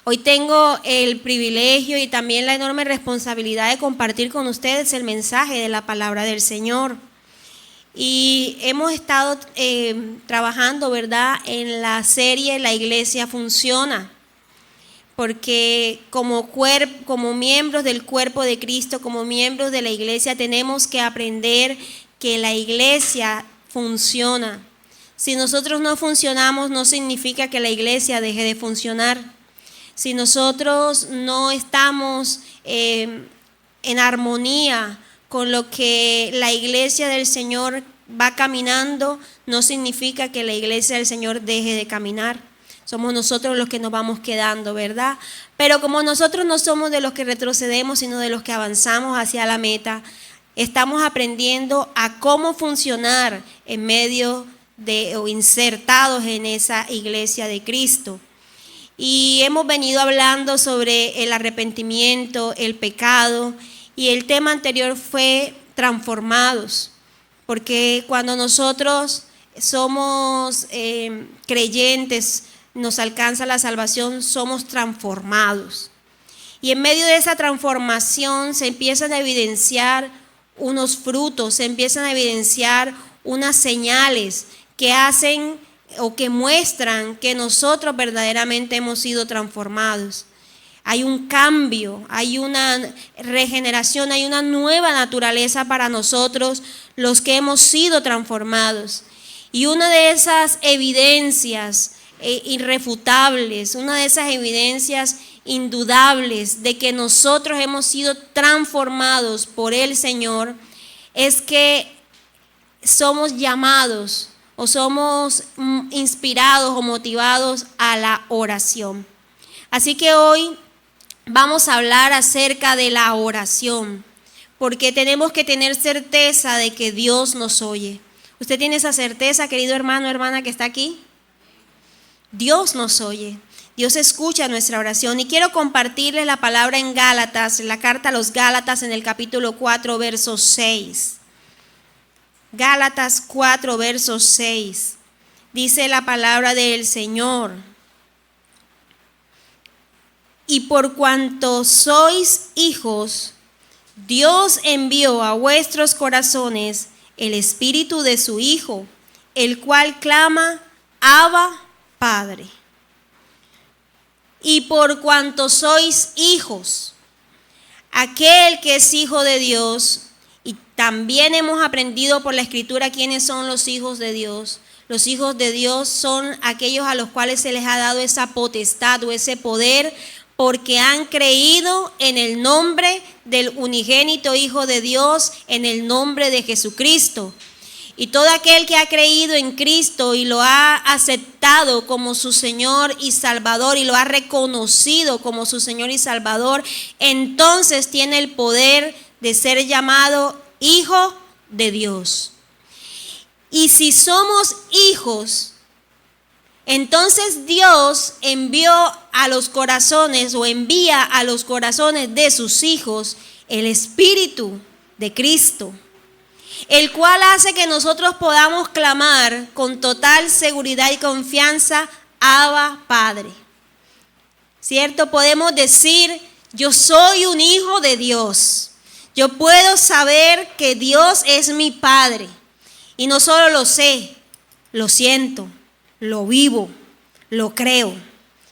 Hoy tengo el privilegio y también la enorme responsabilidad de compartir con ustedes el mensaje de la palabra del Señor. Y hemos estado trabajando, ¿verdad?, en la serie La Iglesia Funciona, porque como miembros del cuerpo de Cristo, como miembros de la iglesia, tenemos que aprender que la iglesia funciona. Si nosotros no funcionamos, no significa que la iglesia deje de funcionar. Si nosotros no estamos en armonía con lo que la iglesia del Señor va caminando, no significa que la iglesia del Señor deje de caminar. Somos nosotros los que nos vamos quedando, ¿verdad? Pero como nosotros no somos de los que retrocedemos, sino de los que avanzamos hacia la meta, estamos aprendiendo a cómo funcionar en medio de o insertados en esa iglesia de Cristo. Y hemos venido hablando sobre el arrepentimiento, el pecado, y el tema anterior fue transformados, porque cuando nosotros somos creyentes, nos alcanza la salvación, somos transformados. Y en medio de esa transformación se empiezan a evidenciar unos frutos, se empiezan a evidenciar unas señales que hacen o que muestran que nosotros verdaderamente hemos sido transformados. Hay un cambio, hay una regeneración, hay una nueva naturaleza para nosotros, los que hemos sido transformados. Y una de esas evidencias irrefutables, una de esas evidencias indudables de que nosotros hemos sido transformados por el Señor, es que somos llamados o somos inspirados o motivados a la oración. Así que hoy vamos a hablar acerca de la oración, porque tenemos que tener certeza de que Dios nos oye. ¿Usted tiene esa certeza, querido hermano o hermana que está aquí? Dios nos oye, Dios escucha nuestra oración. Y quiero compartirles la palabra en Gálatas, en la carta a los Gálatas, en el capítulo 4, verso 6. Gálatas 4, verso 6. Dice la palabra del Señor: y por cuanto sois hijos, Dios envió a vuestros corazones el espíritu de su Hijo, el cual clama: Abba, Padre. Y por cuanto sois hijos, aquel que es hijo de Dios, y también hemos aprendido por la Escritura quiénes son los hijos de Dios. Los hijos de Dios son aquellos a los cuales se les ha dado esa potestad o ese poder, porque han creído en el nombre del unigénito Hijo de Dios, en el nombre de Jesucristo. Y todo aquel que ha creído en Cristo y lo ha aceptado como su Señor y Salvador y lo ha reconocido como su Señor y Salvador, entonces tiene el poder de ser llamado hijo de Dios. Y si somos hijos, entonces Dios envió a los corazones o envía a los corazones de sus hijos el Espíritu de Cristo, el cual hace que nosotros podamos clamar con total seguridad y confianza: Abba, Padre. ¿Cierto? Podemos decir: yo soy un hijo de Dios. Yo puedo saber que Dios es mi Padre. Y no solo lo sé, lo siento, lo vivo, lo creo,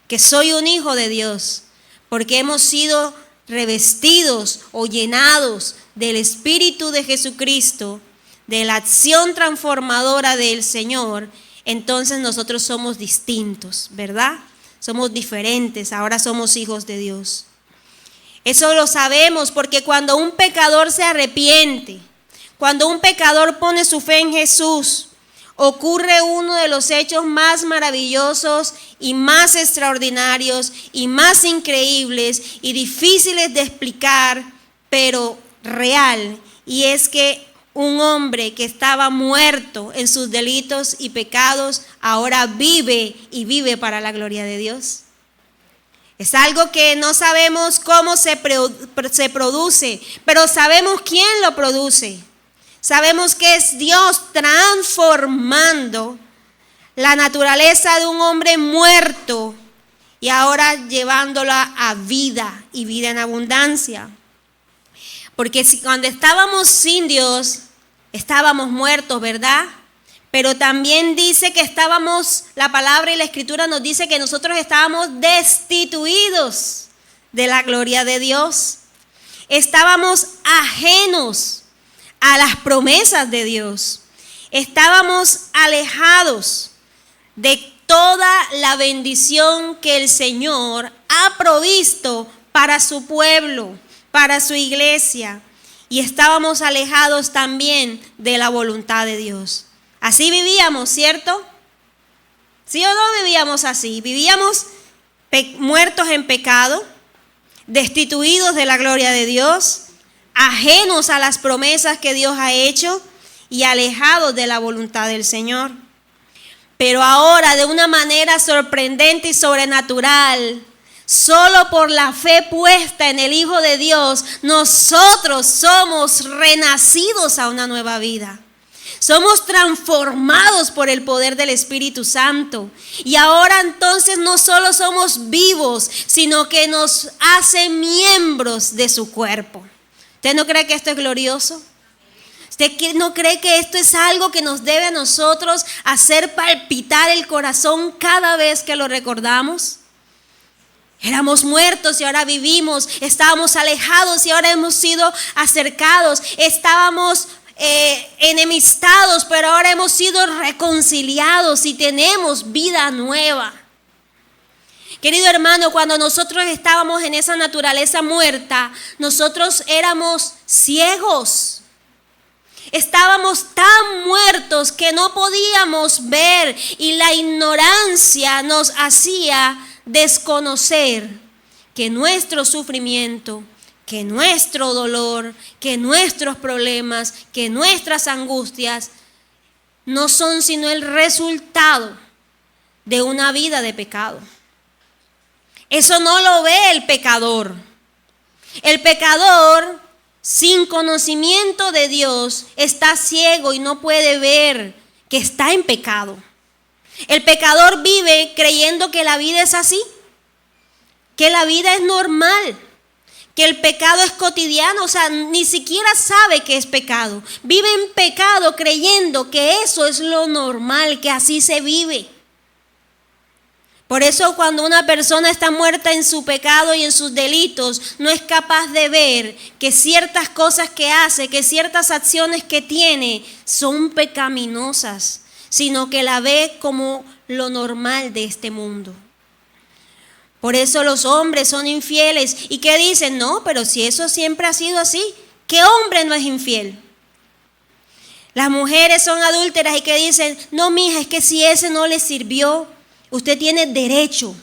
que soy un hijo de Dios, porque hemos sido revestidos o llenados del Espíritu de Jesucristo, de la acción transformadora del Señor. Entonces nosotros somos distintos, ¿verdad? Somos diferentes, ahora somos hijos de Dios. Eso lo sabemos porque cuando un pecador se arrepiente, cuando un pecador pone su fe en Jesús, ocurre uno de los hechos más maravillosos y más extraordinarios y más increíbles y difíciles de explicar, pero real. Y es que un hombre que estaba muerto en sus delitos y pecados, ahora vive y vive para la gloria de Dios. Es algo que no sabemos cómo se produce, pero sabemos quién lo produce. Sabemos que es Dios transformando la naturaleza de un hombre muerto y ahora llevándola a vida y vida en abundancia. Porque si cuando estábamos sin Dios, estábamos muertos, ¿verdad? Pero también dice que estábamos, la palabra y la escritura nos dice que nosotros estábamos destituidos de la gloria de Dios. Estábamos ajenos a las promesas de Dios. Estábamos alejados de toda la bendición que el Señor ha provisto para su pueblo, para su iglesia. Y estábamos alejados también de la voluntad de Dios. Así vivíamos, ¿cierto? ¿Sí o no vivíamos así? Vivíamos muertos en pecado, destituidos de la gloria de Dios, ajenos a las promesas que Dios ha hecho y alejados de la voluntad del Señor. Pero ahora, de una manera sorprendente y sobrenatural, solo por la fe puesta en el Hijo de Dios, nosotros somos renacidos a una nueva vida. Somos transformados por el poder del Espíritu Santo. Y ahora entonces no solo somos vivos, sino que nos hace miembros de su cuerpo. ¿Usted no cree que esto es glorioso? ¿Usted no cree que esto es algo que nos debe a nosotros hacer palpitar el corazón cada vez que lo recordamos? Éramos muertos y ahora vivimos. Estábamos alejados y ahora hemos sido acercados. Estábamos enemistados, pero ahora hemos sido reconciliados y tenemos vida nueva. Querido hermano, cuando nosotros estábamos en esa naturaleza muerta, nosotros éramos ciegos. Estábamos tan muertos que no podíamos ver y la ignorancia nos hacía desconocer que nuestro sufrimiento, que nuestro dolor, que nuestros problemas, que nuestras angustias no son sino el resultado de una vida de pecado. Eso no lo ve el pecador. El pecador, sin conocimiento de Dios, está ciego y no puede ver que está en pecado. El pecador vive creyendo que la vida es así, que la vida es normal, que el pecado es cotidiano, o sea, ni siquiera sabe que es pecado. Vive en pecado creyendo que eso es lo normal, que así se vive. Por eso cuando una persona está muerta en su pecado y en sus delitos, no es capaz de ver que ciertas cosas que hace, que ciertas acciones que tiene son pecaminosas, sino que la ve como lo normal de este mundo. Por eso los hombres son infieles. ¿Y qué dicen? No, pero si eso siempre ha sido así, ¿qué hombre no es infiel? Las mujeres son adúlteras y que dicen, no, mija, es que si ese no le sirvió, usted tiene derecho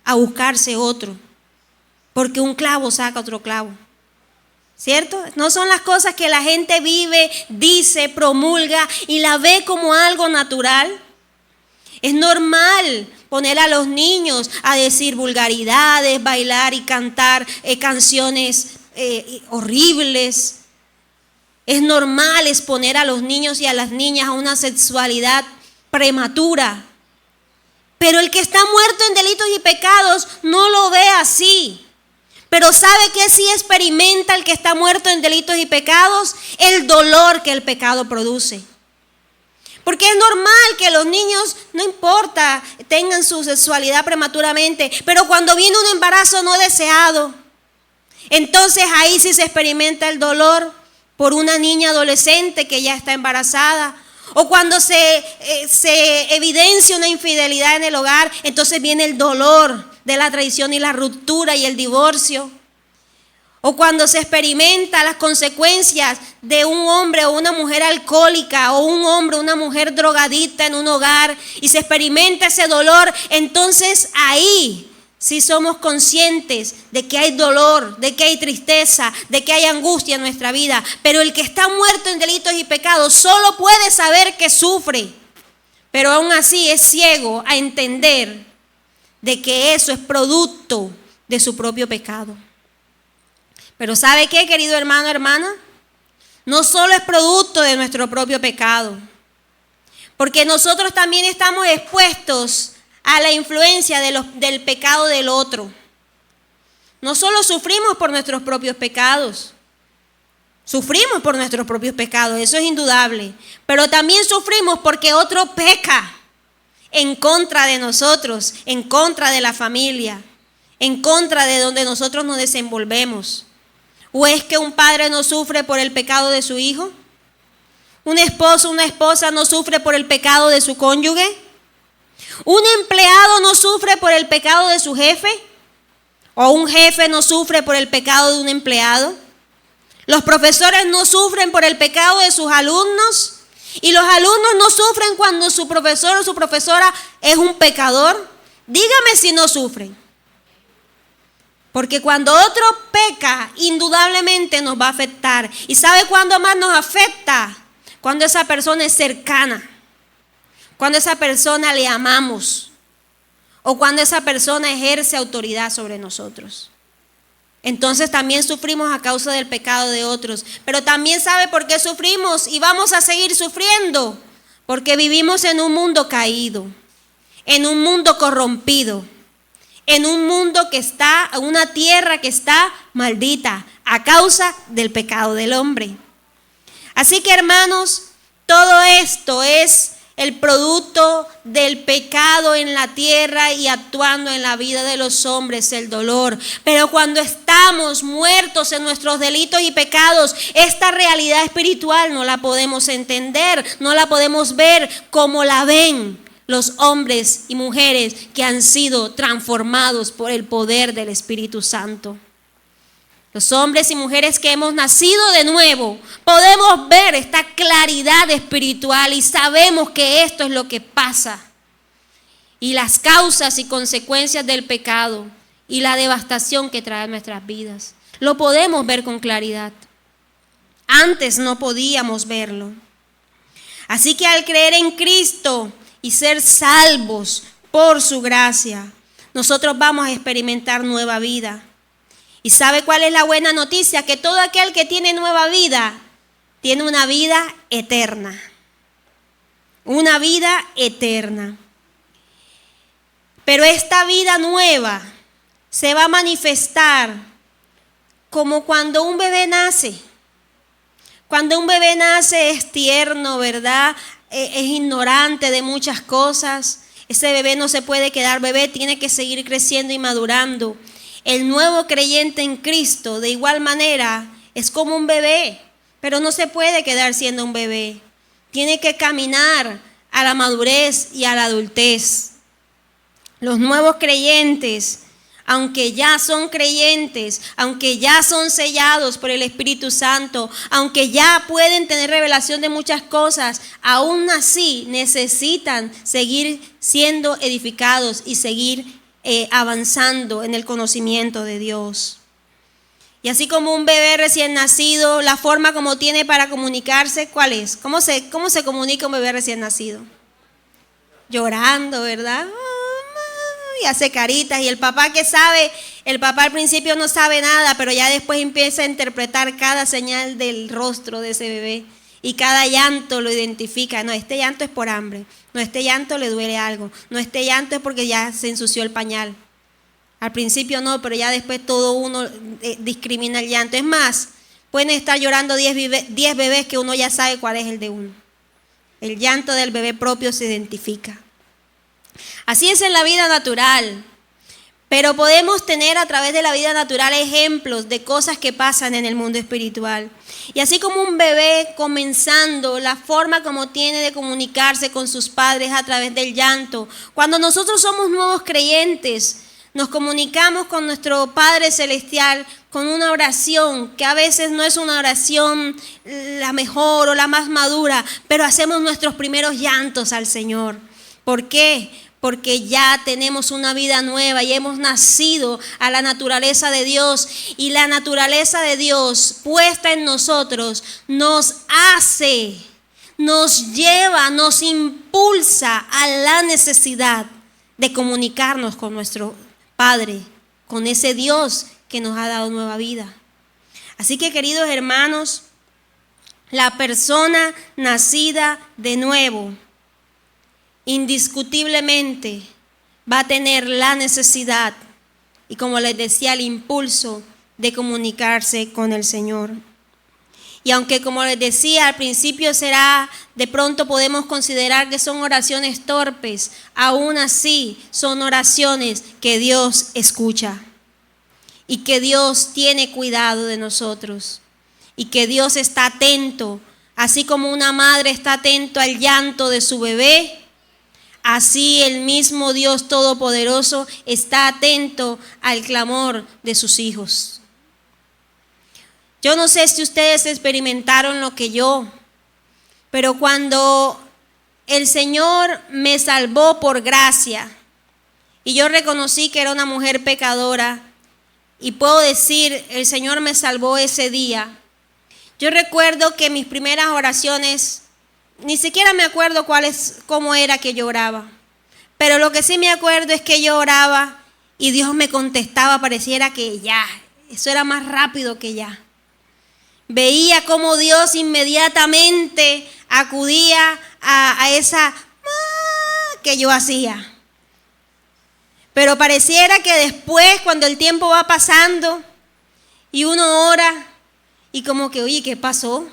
a buscarse otro, porque un clavo saca otro clavo. ¿Cierto? No son las cosas que la gente vive, dice, promulga y la ve como algo natural. Es normal poner a los niños a decir vulgaridades, bailar y cantar canciones horribles. Es normal exponer a los niños y a las niñas a una sexualidad prematura. Pero el que está muerto en delitos y pecados no lo ve así. Pero ¿sabe qué sí experimenta el que está muerto en delitos y pecados? El dolor que el pecado produce. Porque es normal que los niños, no importa, tengan su sexualidad prematuramente, pero cuando viene un embarazo no deseado, entonces ahí sí se experimenta el dolor por una niña adolescente que ya está embarazada. O cuando se evidencia una infidelidad en el hogar, entonces viene el dolor de la traición y la ruptura y el divorcio. O cuando se experimenta las consecuencias de un hombre o una mujer alcohólica o un hombre o una mujer drogadicta en un hogar y se experimenta ese dolor, entonces ahí sí somos conscientes de que hay dolor, de que hay tristeza, de que hay angustia en nuestra vida. Pero el que está muerto en delitos y pecados solo puede saber que sufre, pero aún así es ciego a entender de que eso es producto de su propio pecado. Pero ¿sabe qué, querido hermano, hermana? No solo es producto de nuestro propio pecado, porque nosotros también estamos expuestos a la influencia del pecado del otro. No solo sufrimos por nuestros propios pecados, sufrimos por nuestros propios pecados, eso es indudable, pero también sufrimos porque otro peca en contra de nosotros, en contra de la familia, en contra de donde nosotros nos desenvolvemos. ¿O es que un padre no sufre por el pecado de su hijo? ¿Un esposo, una esposa no sufre por el pecado de su cónyuge? ¿Un empleado no sufre por el pecado de su jefe? ¿O un jefe no sufre por el pecado de un empleado? ¿Los profesores no sufren por el pecado de sus alumnos? ¿Y los alumnos no sufren cuando su profesor o su profesora es un pecador? Dígame si no sufren. Porque cuando otro peca, indudablemente nos va a afectar. ¿Y sabe cuándo más nos afecta? Cuando esa persona es cercana, cuando esa persona le amamos o cuando esa persona ejerce autoridad sobre nosotros. Entonces también sufrimos a causa del pecado de otros. Pero también sabe por qué sufrimos y vamos a seguir sufriendo. Porque vivimos en un mundo caído, en un mundo corrompido, en un mundo que está, una tierra que está maldita a causa del pecado del hombre. Así que, hermanos, todo esto es el producto del pecado en la tierra y actuando en la vida de los hombres, el dolor. Pero cuando estamos muertos en nuestros delitos y pecados, esta realidad espiritual no la podemos entender, no la podemos ver como la ven los hombres y mujeres que han sido transformados por el poder del Espíritu Santo. Los hombres y mujeres que hemos nacido de nuevo, podemos ver esta claridad espiritual y sabemos que esto es lo que pasa. Y las causas y consecuencias del pecado y la devastación que trae a nuestras vidas. Lo podemos ver con claridad. Antes no podíamos verlo. Así que al creer en Cristo y ser salvos por su gracia, nosotros vamos a experimentar nueva vida. ¿Y sabe cuál es la buena noticia? Que todo aquel que tiene nueva vida, tiene una vida eterna. Una vida eterna. Pero esta vida nueva se va a manifestar como cuando un bebé nace. Cuando un bebé nace es tierno, ¿verdad? Es ignorante de muchas cosas. Ese bebé no se puede quedar bebé, tiene que seguir creciendo y madurando. El nuevo creyente en Cristo, de igual manera, es como un bebé, pero no se puede quedar siendo un bebé. Tiene que caminar a la madurez y a la adultez. Los nuevos creyentes, aunque ya son creyentes, aunque ya son sellados por el Espíritu Santo, aunque ya pueden tener revelación de muchas cosas, aún así necesitan seguir siendo edificados y seguir avanzando en el conocimiento de Dios. Y así como un bebé recién nacido, la forma como tiene para comunicarse, ¿cuál es? ¿Cómo se comunica un bebé recién nacido? Llorando, ¿verdad? Y hace caritas. Y el papá que sabe, el papá al principio no sabe nada, pero ya después empieza a interpretar cada señal del rostro de ese bebé. Y cada llanto lo identifica. No, este llanto es por hambre. No, este llanto le duele algo. No, este llanto es porque ya se ensució el pañal. Al principio no, pero ya después todo uno discrimina el llanto. Es más, pueden estar llorando 10 bebés que uno ya sabe cuál es el de uno. El llanto del bebé propio se identifica. Así es en la vida natural. Pero podemos tener a través de la vida natural ejemplos de cosas que pasan en el mundo espiritual. Y así como un bebé comenzando, la forma como tiene de comunicarse con sus padres a través del llanto. Cuando nosotros somos nuevos creyentes, nos comunicamos con nuestro Padre Celestial con una oración, que a veces no es una oración la mejor o la más madura, pero hacemos nuestros primeros llantos al Señor. ¿Por qué? Porque ya tenemos una vida nueva y hemos nacido a la naturaleza de Dios. Y la naturaleza de Dios puesta en nosotros nos hace, nos lleva, nos impulsa a la necesidad de comunicarnos con nuestro Padre, con ese Dios que nos ha dado nueva vida. Así que, queridos hermanos, la persona nacida de nuevo indiscutiblemente va a tener la necesidad y, como les decía, el impulso de comunicarse con el Señor. Y aunque, como les decía, al principio de pronto podemos considerar que son oraciones torpes, aún así son oraciones que Dios escucha y que Dios tiene cuidado de nosotros y que Dios está atento, así como una madre está atento al llanto de su bebé. Así el mismo Dios Todopoderoso está atento al clamor de sus hijos. Yo no sé si ustedes experimentaron lo que yo, pero cuando el Señor me salvó por gracia y yo reconocí que era una mujer pecadora y puedo decir, el Señor me salvó ese día. Yo recuerdo que mis primeras oraciones, ni siquiera me acuerdo cómo era que yo oraba, pero lo que sí me acuerdo es que yo oraba y Dios me contestaba, pareciera que ya, eso era más rápido que ya. Veía cómo Dios inmediatamente acudía a esa que yo hacía. Pero pareciera que después, cuando el tiempo va pasando y uno ora y como que, oye, ¿qué pasó?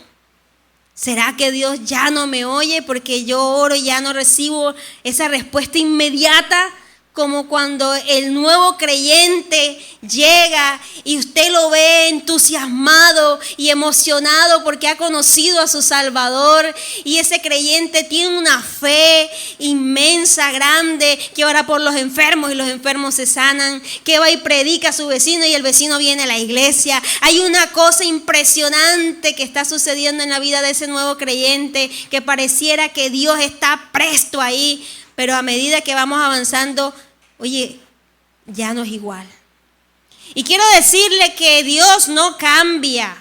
¿Será que Dios ya no me oye porque yo oro y ya no recibo esa respuesta inmediata? Como cuando el nuevo creyente llega y usted lo ve entusiasmado y emocionado porque ha conocido a su Salvador, y ese creyente tiene una fe inmensa, grande, que ora por los enfermos y los enfermos se sanan, que va y predica a su vecino y el vecino viene a la iglesia. Hay una cosa impresionante que está sucediendo en la vida de ese nuevo creyente, que pareciera que Dios está presto ahí. Pero a medida que vamos avanzando, oye, ya no es igual. Y quiero decirle que Dios no cambia.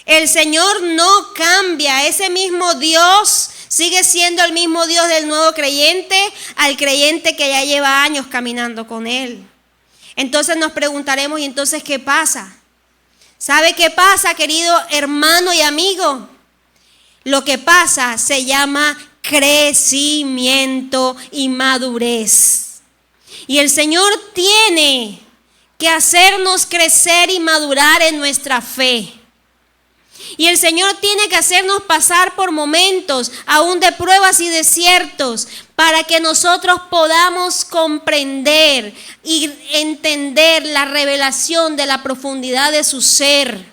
El Señor no cambia. Ese mismo Dios sigue siendo el mismo Dios del nuevo creyente al creyente que ya lleva años caminando con Él. Entonces nos preguntaremos, ¿y entonces qué pasa? ¿Sabe qué pasa, querido hermano y amigo? Lo que pasa se llama crecimiento y madurez. Y el Señor tiene que hacernos crecer y madurar en nuestra fe. Y el Señor tiene que hacernos pasar por momentos aún de pruebas y desiertos para que nosotros podamos comprender y entender la revelación de la profundidad de su ser.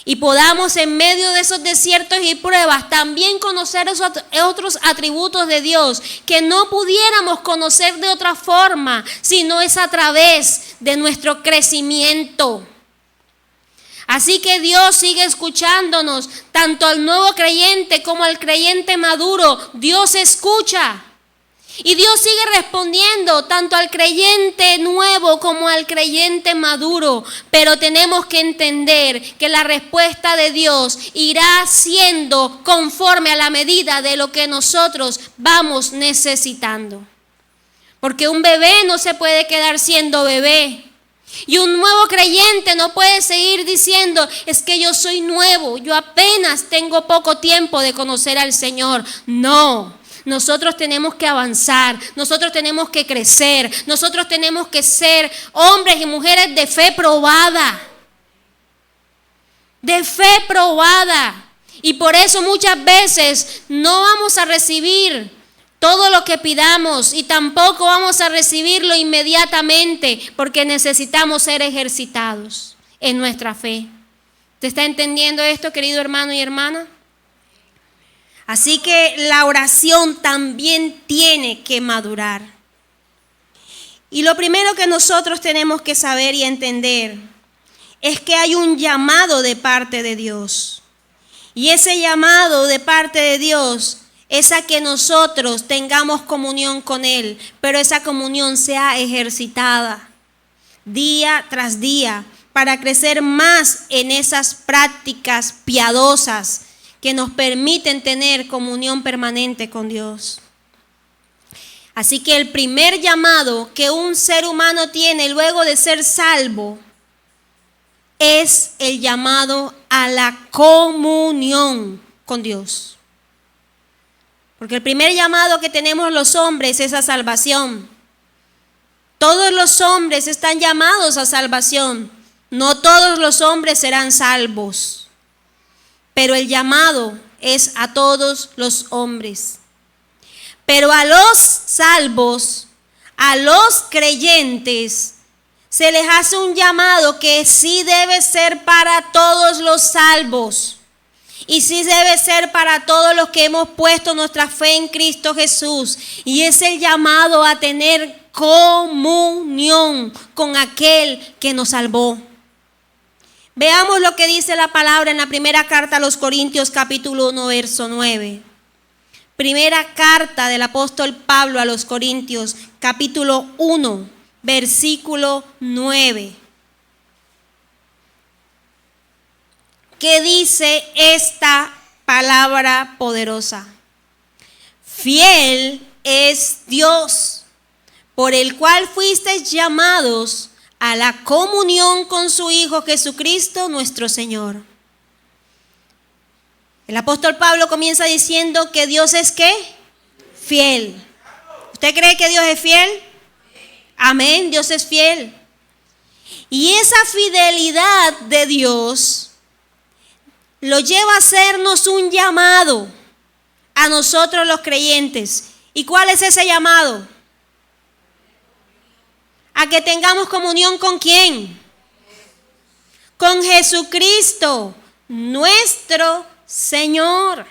Y podamos en medio de esos desiertos y pruebas también conocer esos otros atributos de Dios que no pudiéramos conocer de otra forma, sino es a través de nuestro crecimiento. Así que Dios sigue escuchándonos, tanto al nuevo creyente como al creyente maduro. Dios escucha. Y Dios sigue respondiendo tanto al creyente nuevo como al creyente maduro. Pero tenemos que entender que la respuesta de Dios irá siendo conforme a la medida de lo que nosotros vamos necesitando. Porque un bebé no se puede quedar siendo bebé. Y un nuevo creyente no puede seguir diciendo, es que yo soy nuevo, yo apenas tengo poco tiempo de conocer al Señor. No. Nosotros tenemos que avanzar, nosotros tenemos que crecer, nosotros tenemos que ser hombres y mujeres de fe probada. De fe probada. Y por eso muchas veces no vamos a recibir todo lo que pidamos y tampoco vamos a recibirlo inmediatamente porque necesitamos ser ejercitados en nuestra fe. ¿Te está entendiendo esto, querido hermano y hermana? Así que la oración también tiene que madurar. Y lo primero que nosotros tenemos que saber y entender es que hay un llamado de parte de Dios. Y ese llamado de parte de Dios es a que nosotros tengamos comunión con Él, pero esa comunión sea ejercitada día tras día para crecer más en esas prácticas piadosas que nos permiten tener comunión permanente con Dios. Así que el primer llamado que un ser humano tiene luego de ser salvo es el llamado a la comunión con Dios. Porque el primer llamado que tenemos los hombres es a salvación, los hombres están llamados a salvación. No todos los hombres serán salvos, pero el llamado es a todos los hombres. Pero a los salvos, a los creyentes, se les hace un llamado que sí debe ser para todos los salvos. Y sí debe ser para todos los que hemos puesto nuestra fe en Cristo Jesús. Y es el llamado a tener comunión con aquel que nos salvó. Veamos lo que dice la palabra en la primera carta a los Corintios, capítulo 1, verso 9. Primera carta del apóstol Pablo a los Corintios, capítulo 1, versículo 9. ¿Qué dice esta palabra poderosa? Fiel es Dios, por el cual fuisteis llamados a la comunión con su Hijo Jesucristo nuestro Señor. El apóstol Pablo comienza diciendo que Dios es ¿qué? Fiel. ¿Usted cree que Dios es fiel? Amén, Dios es fiel. Y esa fidelidad de Dios lo lleva a hacernos un llamado a nosotros los creyentes. ¿Y cuál es ese llamado? A que tengamos comunión ¿con quién? Con Jesucristo, nuestro Señor.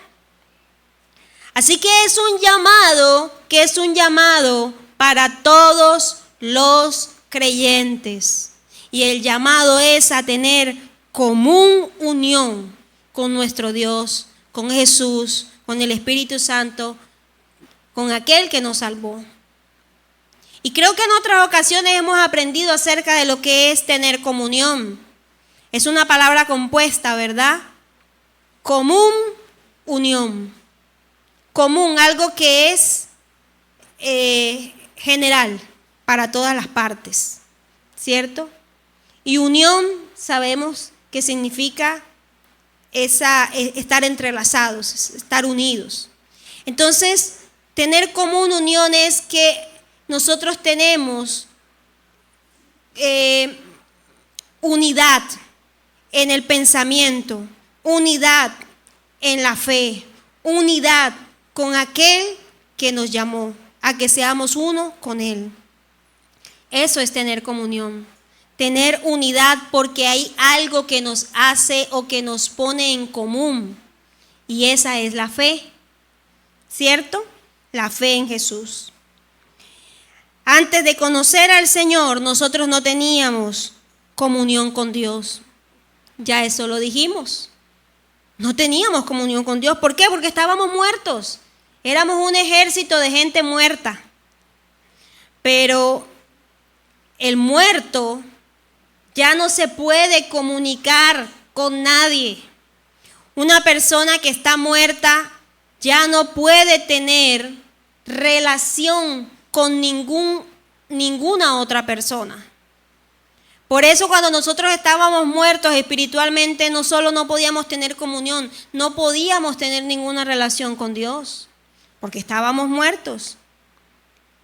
Así que es un llamado para todos los creyentes. Y el llamado es a tener común unión con nuestro Dios, con Jesús, con el Espíritu Santo, con aquel que nos salvó. Y creo que en otras ocasiones hemos aprendido acerca de lo que es tener comunión. Es una palabra compuesta, ¿verdad? Común, unión. Común, algo que es general para todas las partes, ¿cierto? Y unión sabemos que significa estar entrelazados, estar unidos. Entonces, tener común unión es que nosotros tenemos unidad en el pensamiento, unidad en la fe, unidad con aquel que nos llamó a que seamos uno con Él. Eso es tener comunión, tener unidad, porque hay algo que nos hace o que nos pone en común, y esa es la fe, ¿cierto? La fe en Jesús. Antes de conocer al Señor, nosotros no teníamos comunión con Dios. Ya eso lo dijimos. No teníamos comunión con Dios. ¿Por qué? Porque estábamos muertos. Éramos un ejército de gente muerta. Pero el muerto ya no se puede comunicar con nadie. Una persona que está muerta ya no puede tener relación con ninguna otra persona. Por eso cuando nosotros estábamos muertos espiritualmente, no solo no podíamos tener comunión, no podíamos tener ninguna relación con Dios, porque estábamos muertos.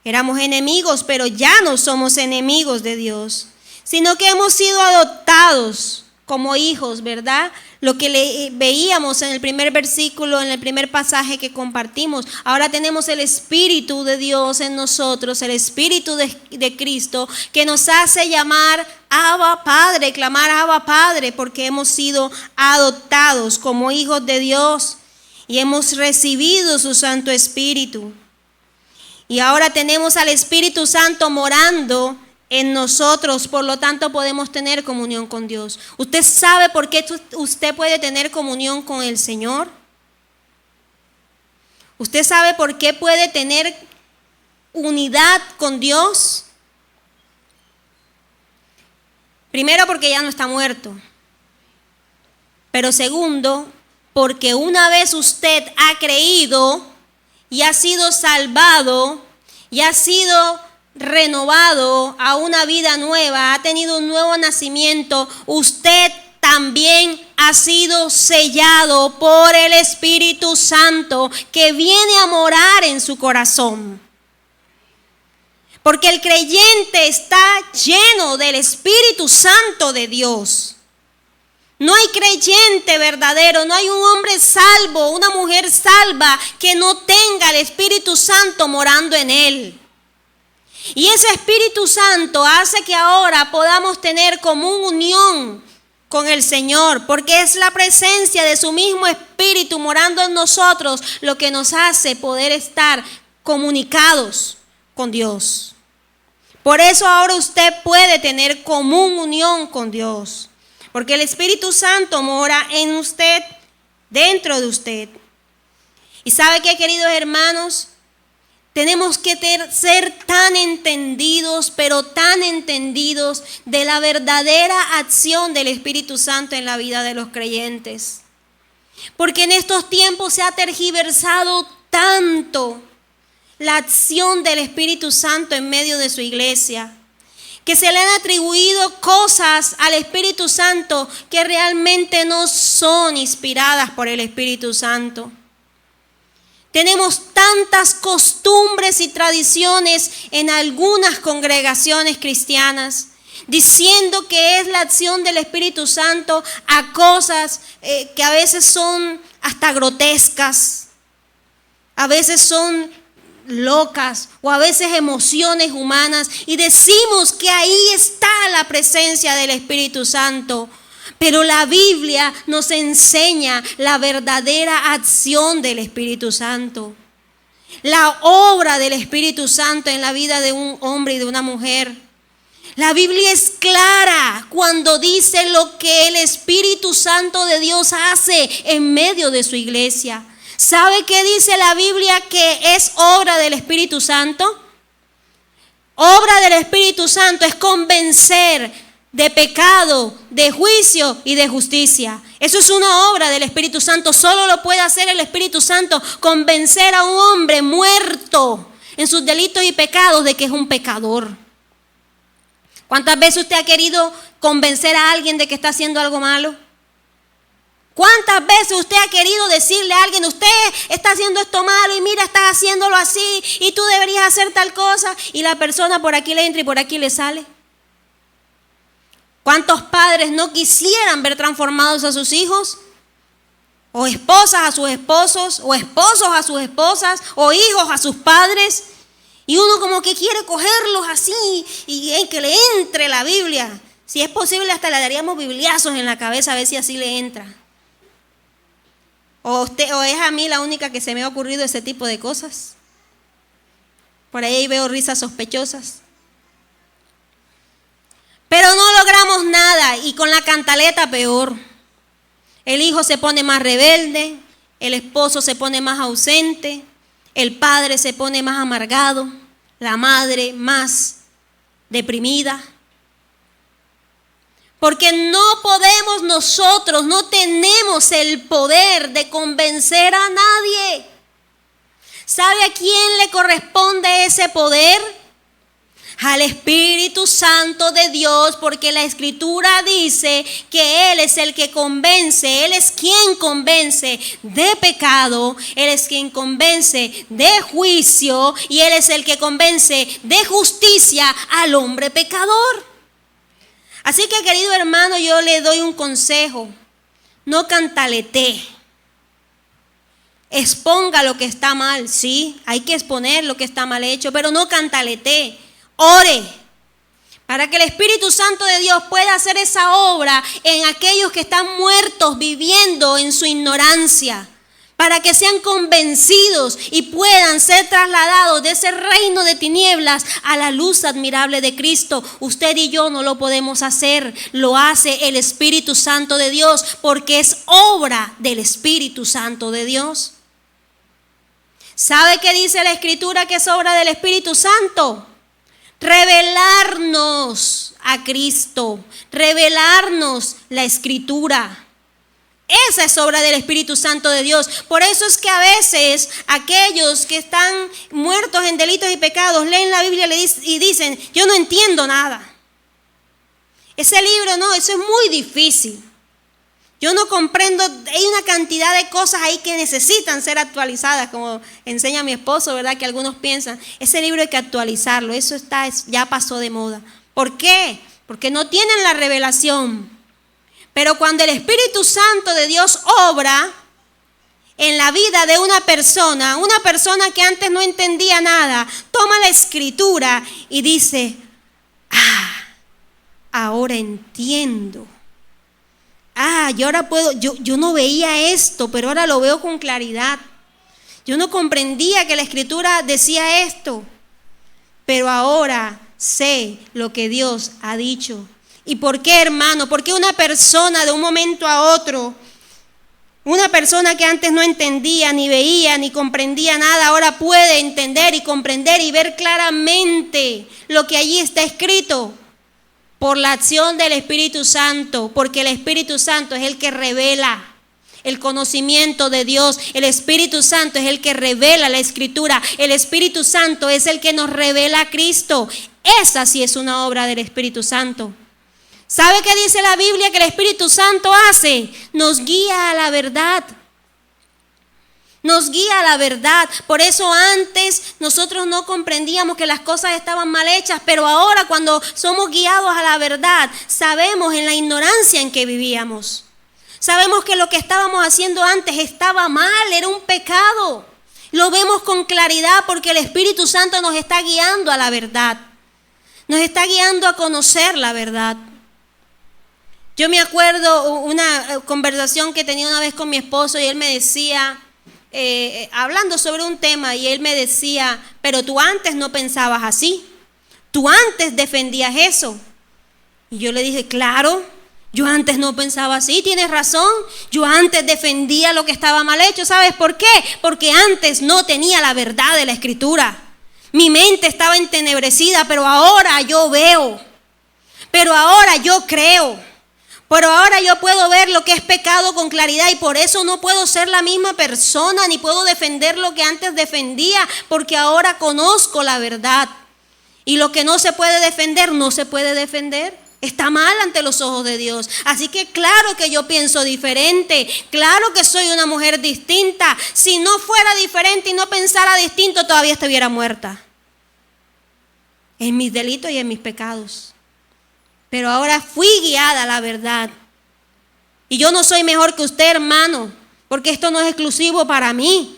Éramos enemigos, pero ya no somos enemigos de Dios, sino que hemos sido adoptados como hijos, ¿verdad? Lo que veíamos en el primer versículo, en el primer pasaje que compartimos. Ahora tenemos el Espíritu de Dios en nosotros, el Espíritu de Cristo, que nos hace llamar Abba Padre, clamar Abba Padre, porque hemos sido adoptados como hijos de Dios y hemos recibido su Santo Espíritu. Y ahora tenemos al Espíritu Santo morando en nosotros, por lo tanto podemos tener comunión con Dios. ¿Usted sabe por qué usted puede tener comunión con el Señor? ¿Usted sabe por qué puede tener unidad con Dios? Primero, porque ya no está muerto. Pero segundo, porque una vez usted ha creído y ha sido salvado y ha sido renovado a una vida nueva, ha tenido un nuevo nacimiento, usted también ha sido sellado por el Espíritu Santo que viene a morar en su corazón. Porque el creyente está lleno del Espíritu Santo de Dios. No hay creyente verdadero, no hay un hombre salvo, una mujer salva que no tenga el Espíritu Santo morando en él. Y ese Espíritu Santo hace que ahora podamos tener común unión con el Señor, porque es la presencia de su mismo Espíritu morando en nosotros lo que nos hace poder estar comunicados con Dios. Por eso ahora usted puede tener común unión con Dios, porque el Espíritu Santo mora en usted, dentro de usted. ¿Y sabe qué, queridos hermanos? Tenemos que ser tan entendidos, pero tan entendidos de la verdadera acción del Espíritu Santo en la vida de los creyentes. Porque en estos tiempos se ha tergiversado tanto la acción del Espíritu Santo en medio de su iglesia, que se le han atribuido cosas al Espíritu Santo que realmente no son inspiradas por el Espíritu Santo. Tenemos tantas costumbres y tradiciones en algunas congregaciones cristianas, diciendo que es la acción del Espíritu Santo a cosas que a veces son hasta grotescas, a veces son locas o a veces emociones humanas, y decimos que ahí está la presencia del Espíritu Santo. Pero la Biblia nos enseña la verdadera acción del Espíritu Santo, la obra del Espíritu Santo en la vida de un hombre y de una mujer. La Biblia es clara cuando dice lo que el Espíritu Santo de Dios hace en medio de su iglesia. ¿Sabe qué dice la Biblia que es obra del Espíritu Santo? Obra del Espíritu Santo es convencer de pecado, de juicio y de justicia. Eso es una obra del Espíritu Santo. Solo lo puede hacer el Espíritu Santo, convencer a un hombre muerto en sus delitos y pecados de que es un pecador. ¿Cuántas veces usted ha querido convencer a alguien de que está haciendo algo malo? ¿Cuántas veces usted ha querido decirle a alguien, usted está haciendo esto malo y mira, estás haciéndolo así y tú deberías hacer tal cosa, y la persona por aquí le entra y por aquí le sale? ¿Cuántos padres no quisieran ver transformados a sus hijos? O esposas a sus esposos, o esposos a sus esposas, o hijos a sus padres. Y uno como que quiere cogerlos así y que le entre la Biblia. Si es posible hasta le daríamos bibliazos en la cabeza a ver si así le entra. O es a mí la única que se me ha ocurrido ese tipo de cosas. Por ahí veo risas sospechosas. Pero no logramos nada, y con la cantaleta peor. El hijo se pone más rebelde, el esposo se pone más ausente, el padre se pone más amargado, la madre más deprimida. Porque no podemos nosotros, no tenemos el poder de convencer a nadie. ¿Sabe a quién le corresponde ese poder? Al Espíritu Santo de Dios, porque la Escritura dice que Él es el que convence, Él es quien convence de pecado, Él es quien convence de juicio y Él es el que convence de justicia al hombre pecador. Así que, querido hermano, yo le doy un consejo: no cantaletee. Exponga lo que está mal, sí, hay que exponer lo que está mal hecho, pero no cantaletee. Ore para que el Espíritu Santo de Dios pueda hacer esa obra en aquellos que están muertos viviendo en su ignorancia, para que sean convencidos y puedan ser trasladados de ese reino de tinieblas a la luz admirable de Cristo. Usted y yo no lo podemos hacer, lo hace el Espíritu Santo de Dios, porque es obra del Espíritu Santo de Dios. ¿Sabe qué dice la Escritura que es obra del Espíritu Santo? Revelarnos a Cristo, revelarnos la Escritura. Esa es obra del Espíritu Santo de Dios. Por eso es que a veces aquellos que están muertos en delitos y pecados leen la Biblia y dicen: yo no entiendo nada. Ese libro no, eso es muy difícil. Yo no comprendo, hay una cantidad de cosas ahí que necesitan ser actualizadas, como enseña mi esposo, ¿verdad? Que algunos piensan, ese libro hay que actualizarlo, eso ya pasó de moda. ¿Por qué? Porque no tienen la revelación. Pero cuando el Espíritu Santo de Dios obra en la vida de una persona que antes no entendía nada, toma la Escritura y dice, ahora entiendo. Yo ahora puedo, yo no veía esto, pero ahora lo veo con claridad. Yo no comprendía que la Escritura decía esto, pero ahora sé lo que Dios ha dicho. ¿Y por qué, hermano? Porque una persona de un momento a otro, una persona que antes no entendía, ni veía, ni comprendía nada, ahora puede entender y comprender y ver claramente lo que allí está escrito por la acción del Espíritu Santo, porque el Espíritu Santo es el que revela el conocimiento de Dios. El Espíritu Santo es el que revela la Escritura. El Espíritu Santo es el que nos revela a Cristo. Esa sí es una obra del Espíritu Santo. ¿Sabe qué dice la Biblia que el Espíritu Santo hace? Nos guía a la verdad. Nos guía a la verdad. Por eso antes nosotros no comprendíamos que las cosas estaban mal hechas, pero ahora cuando somos guiados a la verdad, sabemos en la ignorancia en que vivíamos. Sabemos que lo que estábamos haciendo antes estaba mal, era un pecado. Lo vemos con claridad porque el Espíritu Santo nos está guiando a la verdad. Nos está guiando a conocer la verdad. Yo me acuerdo una conversación que tenía una vez con mi esposo y él me decía, hablando sobre un tema, y él me decía, pero tú antes no pensabas así, tú antes defendías eso. Y yo le dije, claro, yo antes no pensaba así, tienes razón, yo antes defendía lo que estaba mal hecho. ¿Sabes por qué? Porque antes no tenía la verdad de la Escritura. Mi mente estaba entenebrecida, pero ahora yo veo, pero ahora yo creo. Pero ahora yo puedo ver lo que es pecado con claridad y por eso no puedo ser la misma persona ni puedo defender lo que antes defendía, porque ahora conozco la verdad. Y lo que no se puede defender, no se puede defender. Está mal ante los ojos de Dios. Así que claro que yo pienso diferente, claro que soy una mujer distinta. Si no fuera diferente y no pensara distinto, todavía estuviera muerta en mis delitos y en mis pecados. Pero ahora fui guiada a la verdad. Y yo no soy mejor que usted, hermano, porque esto no es exclusivo para mí.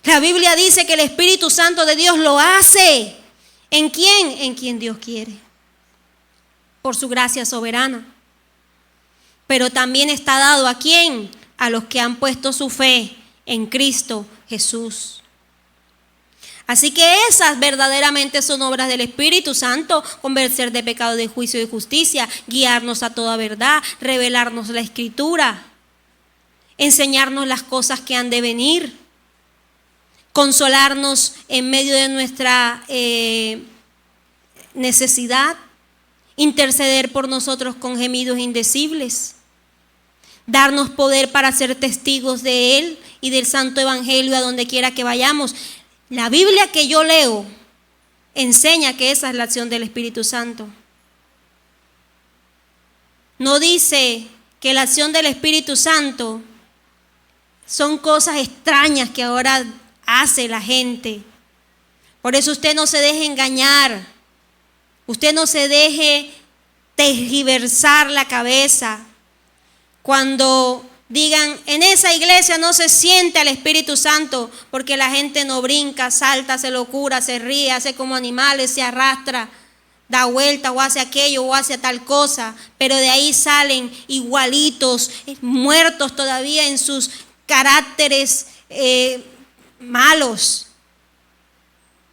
La Biblia dice que el Espíritu Santo de Dios lo hace. ¿En quién? En quien Dios quiere. Por su gracia soberana. Pero también está dado ¿a quién? A los que han puesto su fe en Cristo Jesús. Así que esas verdaderamente son obras del Espíritu Santo: convencer de pecado, de juicio y de justicia, guiarnos a toda verdad, revelarnos la Escritura, enseñarnos las cosas que han de venir, consolarnos en medio de nuestra necesidad, interceder por nosotros con gemidos indecibles, darnos poder para ser testigos de Él y del Santo Evangelio a donde quiera que vayamos. La Biblia que yo leo enseña que esa es la acción del Espíritu Santo. No dice que la acción del Espíritu Santo son cosas extrañas que ahora hace la gente. Por eso usted no se deje engañar. Usted no se deje tergiversar la cabeza cuando digan, en esa iglesia no se siente al Espíritu Santo, porque la gente no brinca, salta, hace locura, se ríe, hace como animales, se arrastra, da vuelta o hace aquello o hace tal cosa, pero de ahí salen igualitos, muertos todavía en sus caracteres malos.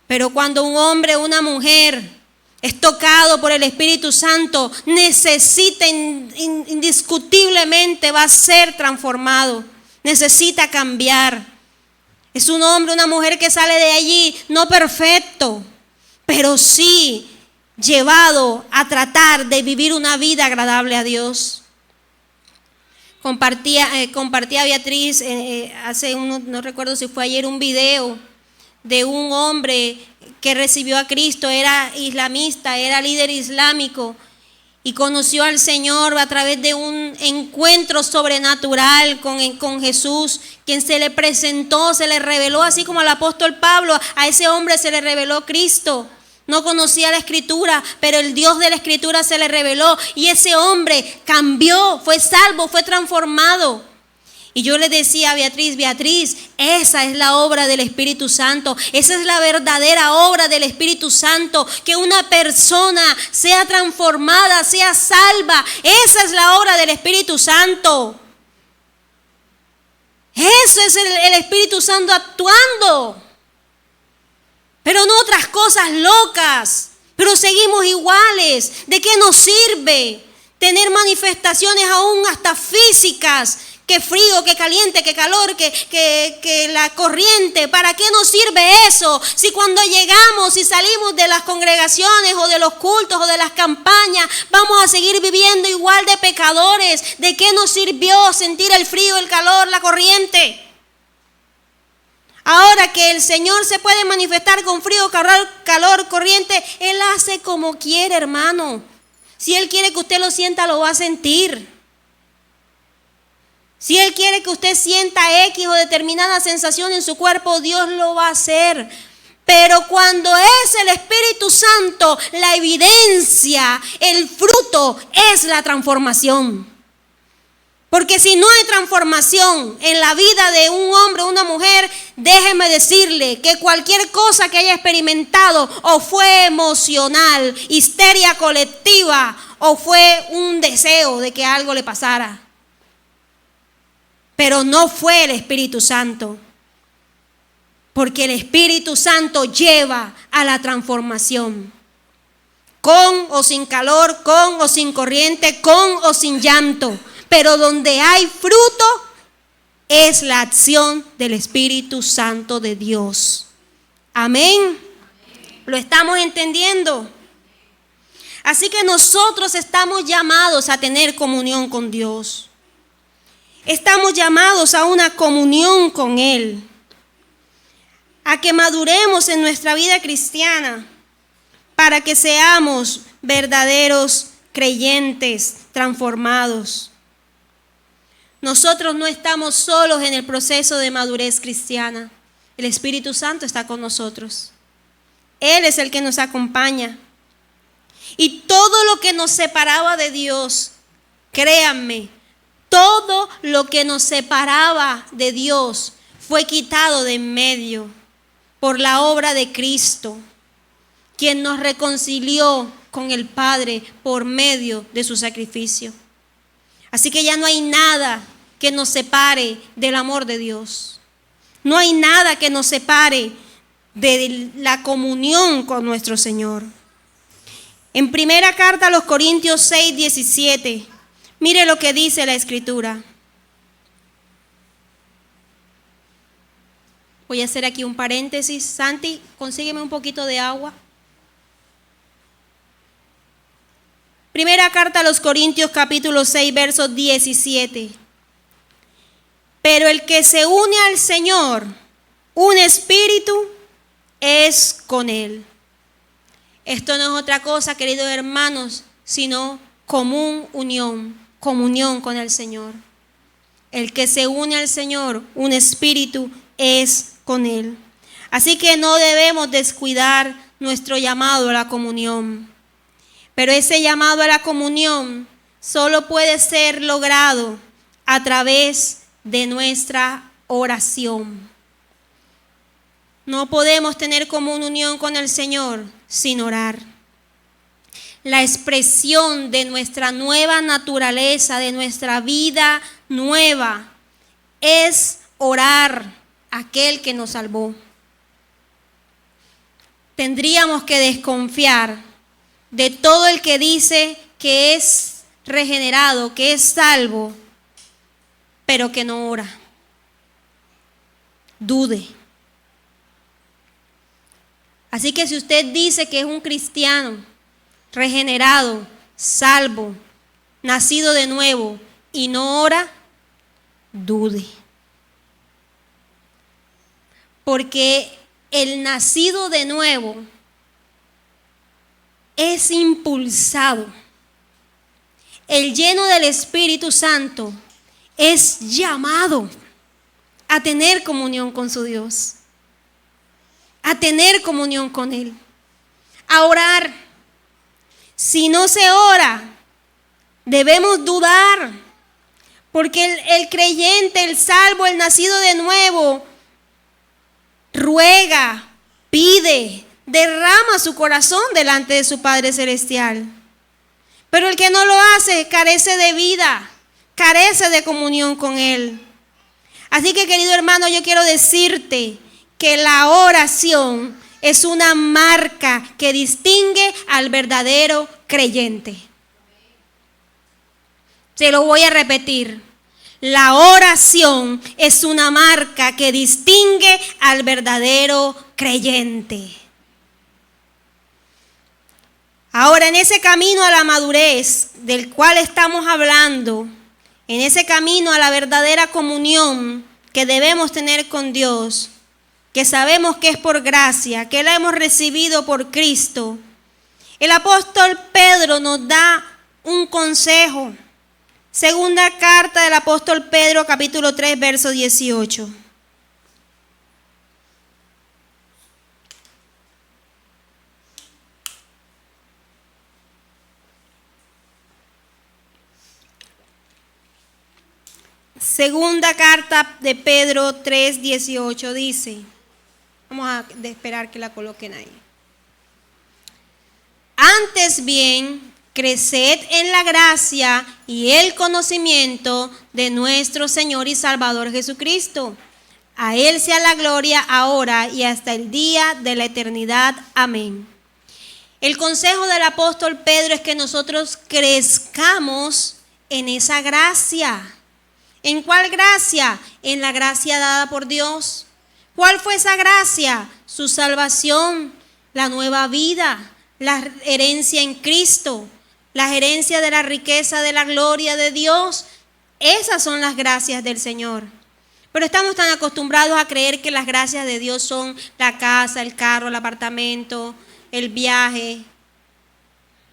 Pero cuando un hombre o una mujer es tocado por el Espíritu Santo, necesita indiscutiblemente, va a ser transformado, necesita cambiar. Es un hombre, una mujer que sale de allí no perfecto, pero sí llevado a tratar de vivir una vida agradable a Dios. Compartía Beatriz no recuerdo si fue ayer, un video de un hombre que recibió a Cristo, era islamista, era líder islámico, y conoció al Señor a través de un encuentro sobrenatural con Jesús, quien se le presentó, se le reveló, así como al apóstol Pablo, a ese hombre se le reveló Cristo. No conocía la Escritura, pero el Dios de la Escritura se le reveló y ese hombre cambió, fue salvo, fue transformado. Y yo le decía a Beatriz, esa es la obra del Espíritu Santo, esa es la verdadera obra del Espíritu Santo, que una persona sea transformada, sea salva, esa es la obra del Espíritu Santo. Eso es el Espíritu Santo actuando, pero no otras cosas locas, pero seguimos iguales. ¿De qué nos sirve tener manifestaciones aún hasta físicas? Que frío, que caliente, que calor, que la corriente. ¿Para qué nos sirve eso? Si cuando llegamos y salimos de las congregaciones o de los cultos o de las campañas, vamos a seguir viviendo igual de pecadores. ¿De qué nos sirvió sentir el frío, el calor, la corriente? Ahora que el Señor se puede manifestar con frío, calor, corriente, Él hace como quiere, hermano. Si Él quiere que usted lo sienta, lo va a sentir. Si Él quiere que usted sienta X o determinada sensación en su cuerpo, Dios lo va a hacer. Pero cuando es el Espíritu Santo, la evidencia, el fruto es la transformación. Porque si no hay transformación en la vida de un hombre o una mujer, déjeme decirle que cualquier cosa que haya experimentado o fue emocional, histeria colectiva o fue un deseo de que algo le pasara. Pero no fue el Espíritu Santo, porque el Espíritu Santo lleva a la transformación. Con o sin calor, con o sin corriente, con o sin llanto. Pero donde hay fruto es la acción del Espíritu Santo de Dios. Amén. ¿Lo estamos entendiendo? Así que nosotros estamos llamados a tener comunión con Dios. Estamos llamados a una comunión con Él, a que maduremos en nuestra vida cristiana para que seamos verdaderos creyentes transformados. Nosotros no estamos solos en el proceso de madurez cristiana. El Espíritu Santo está con nosotros. Él es el que nos acompaña. Y todo lo que nos separaba de Dios, créanme, todo lo que nos separaba de Dios fue quitado de en medio por la obra de Cristo, quien nos reconcilió con el Padre por medio de su sacrificio. Así que ya no hay nada que nos separe del amor de Dios. No hay nada que nos separe de la comunión con nuestro Señor. En primera carta a los Corintios 6:17, mire lo que dice la Escritura. Voy a hacer aquí un paréntesis. Santi, consígueme un poquito de agua. Primera carta a los Corintios capítulo 6, verso 17. Pero el que se une al Señor, un espíritu, es con Él. Esto no es otra cosa, queridos hermanos, sino comunión con el Señor. El que se une al Señor, un espíritu, es con Él. Así que no debemos descuidar nuestro llamado a la comunión. Pero ese llamado a la comunión solo puede ser logrado a través de nuestra oración. No podemos tener comunión con el Señor sin orar. La expresión de nuestra nueva naturaleza, de nuestra vida nueva, es orar a aquel que nos salvó. Tendríamos que desconfiar de todo el que dice que es regenerado, que es salvo, pero que no ora. Dude. Así que si usted dice que es un cristiano, regenerado, salvo, nacido de nuevo y no ora, dude. Porque el nacido de nuevo es impulsado el lleno del Espíritu Santo, es llamado a tener comunión con su Dios, a tener comunión con Él, a orar. Si no se ora, debemos dudar, porque el creyente, el salvo, el nacido de nuevo, ruega, pide, derrama su corazón delante de su Padre Celestial. Pero el que no lo hace carece de vida, carece de comunión con Él. Así que, querido hermano, yo quiero decirte que la oración es una marca que distingue al verdadero creyente. Se lo voy a repetir. La oración es una marca que distingue al verdadero creyente. Ahora, en ese camino a la madurez del cual estamos hablando, en ese camino a la verdadera comunión que debemos tener con Dios, que sabemos que es por gracia, que la hemos recibido por Cristo, el apóstol Pedro nos da un consejo. Segunda carta del apóstol Pedro, capítulo 3, verso 18. Segunda carta de Pedro 3, 18 dice, vamos a esperar que la coloquen ahí. Antes bien, creced en la gracia y el conocimiento de nuestro Señor y Salvador Jesucristo. A Él sea la gloria ahora y hasta el día de la eternidad. Amén. El consejo del apóstol Pedro es que nosotros crezcamos en esa gracia. ¿En cuál gracia? En la gracia dada por Dios. ¿Cuál fue esa gracia? Su salvación, la nueva vida, la herencia en Cristo, la herencia de la riqueza de la gloria de Dios. Esas son las gracias del Señor. Pero estamos tan acostumbrados a creer que las gracias de Dios son la casa, el carro, el apartamento, el viaje.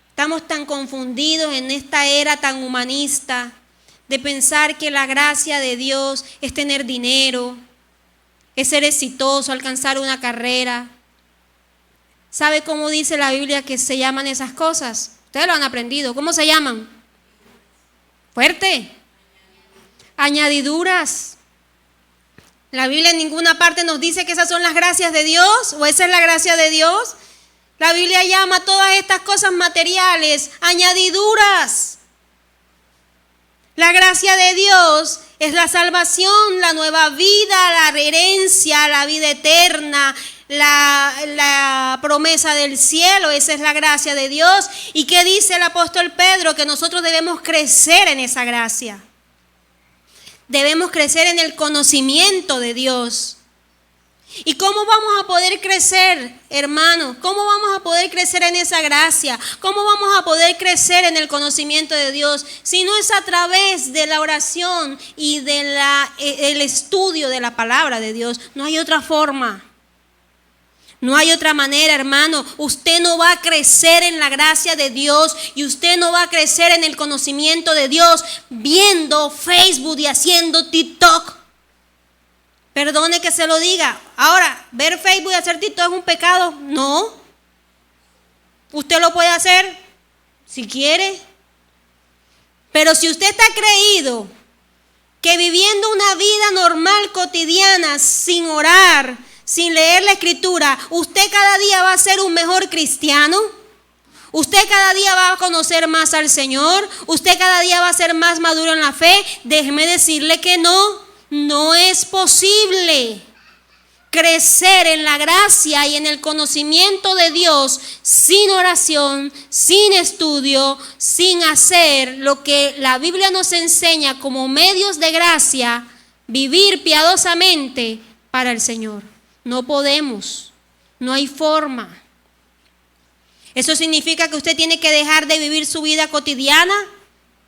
Estamos tan confundidos en esta era tan humanista de pensar que la gracia de Dios es tener dinero, es ser exitoso, alcanzar una carrera. ¿Sabe cómo dice la Biblia que se llaman esas cosas? Ustedes lo han aprendido. ¿Cómo se llaman? Fuerte. Añadiduras. La Biblia en ninguna parte nos dice que esas son las gracias de Dios o esa es la gracia de Dios. La Biblia llama a todas estas cosas materiales añadiduras. La gracia de Dios es la salvación, la nueva vida, la herencia, la vida eterna, la promesa del cielo. Esa es la gracia de Dios. ¿Y qué dice el apóstol Pedro? Que nosotros debemos crecer en esa gracia. Debemos crecer en el conocimiento de Dios. ¿Y cómo vamos a poder crecer, hermanos? ¿Cómo vamos a poder crecer en esa gracia? ¿Cómo vamos a poder crecer en el conocimiento de Dios? Si no es a través de la oración y el estudio de la palabra de Dios. No hay otra forma. No hay otra manera, hermano. Usted no va a crecer en la gracia de Dios y usted no va a crecer en el conocimiento de Dios viendo Facebook y haciendo TikTok. Perdone que se lo diga. Ahora, ver Facebook y hacer TikTok es un pecado. No. Usted lo puede hacer si quiere. Pero si usted está creído que viviendo una vida normal, cotidiana, sin orar, sin leer la Escritura, usted cada día va a ser un mejor cristiano. Usted cada día va a conocer más al Señor. Usted cada día va a ser más maduro en la fe. Déjeme decirle que no. No es posible crecer en la gracia y en el conocimiento de Dios sin oración, sin estudio, sin hacer lo que la Biblia nos enseña como medios de gracia, vivir piadosamente para el Señor. No podemos, no hay forma. ¿Eso significa que usted tiene que dejar de vivir su vida cotidiana?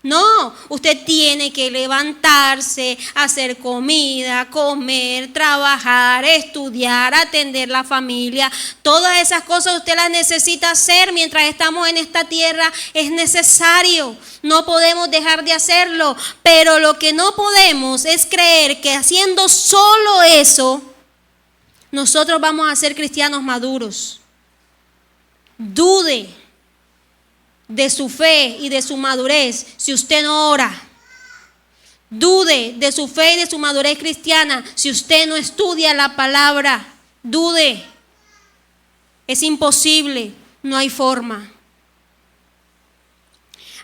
No, usted tiene que levantarse, hacer comida, comer, trabajar, estudiar, atender la familia. Todas esas cosas usted las necesita hacer mientras estamos en esta tierra. Es necesario. No podemos dejar de hacerlo. Pero lo que no podemos es creer que haciendo solo eso, nosotros vamos a ser cristianos maduros. Dude de su fe y de su madurez si usted no ora. Dude de su fe y de su madurez cristiana si usted no estudia la palabra. Dude. Es imposible, no hay forma.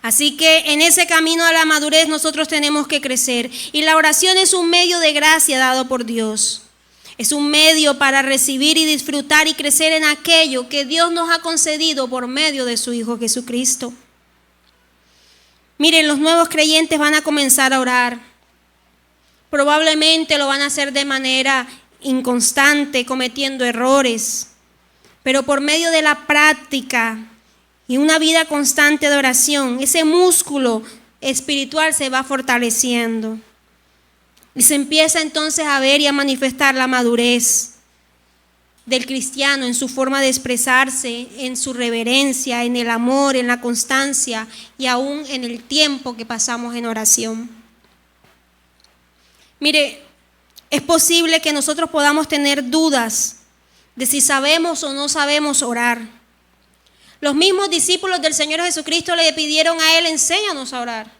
Así que en ese camino a la madurez nosotros tenemos que crecer. Y la oración es un medio de gracia dado por Dios. Es un medio para recibir y disfrutar y crecer en aquello que Dios nos ha concedido por medio de su Hijo Jesucristo. Miren, los nuevos creyentes van a comenzar a orar. Probablemente lo van a hacer de manera inconstante, cometiendo errores. Pero por medio de la práctica y una vida constante de oración, ese músculo espiritual se va fortaleciendo. Y se empieza entonces a ver y a manifestar la madurez del cristiano en su forma de expresarse, en su reverencia, en el amor, en la constancia y aún en el tiempo que pasamos en oración. Mire, es posible que nosotros podamos tener dudas de si sabemos o no sabemos orar. Los mismos discípulos del Señor Jesucristo le pidieron a Él: enséñanos a orar.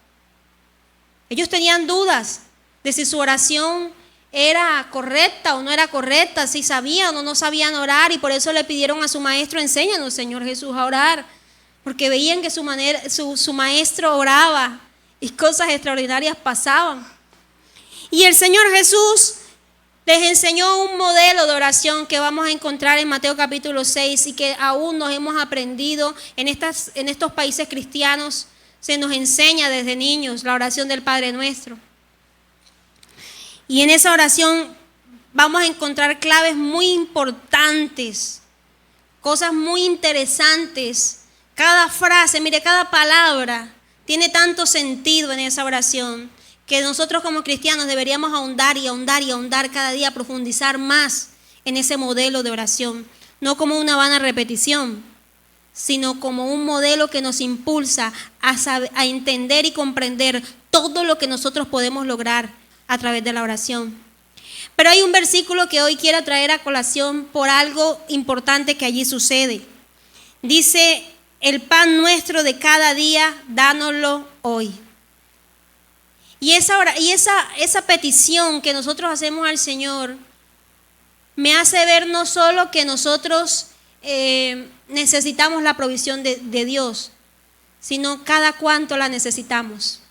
Ellos tenían dudas de si su oración era correcta o no era correcta, si sabían o no sabían orar, y por eso le pidieron a su maestro: enséñanos, Señor Jesús, a orar, porque veían que su maestro oraba y cosas extraordinarias pasaban. Y el Señor Jesús les enseñó un modelo de oración que vamos a encontrar en Mateo capítulo 6 y que aún nos hemos aprendido en estos países cristianos. Se nos enseña desde niños la oración del Padre Nuestro. Y en esa oración vamos a encontrar claves muy importantes, cosas muy interesantes. Cada frase, mire, cada palabra tiene tanto sentido en esa oración que nosotros como cristianos deberíamos ahondar y ahondar y ahondar cada día, profundizar más en ese modelo de oración. No como una vana repetición, sino como un modelo que nos impulsa a entender y comprender todo lo que nosotros podemos lograr a través de la oración. Pero hay un versículo que hoy quiero traer a colación por algo importante que allí sucede. Dice: el pan nuestro de cada día, dánoslo hoy. Y esa petición que nosotros hacemos al Señor me hace ver no solo que nosotros necesitamos la provisión de Dios, sino cada cuánto la necesitamos.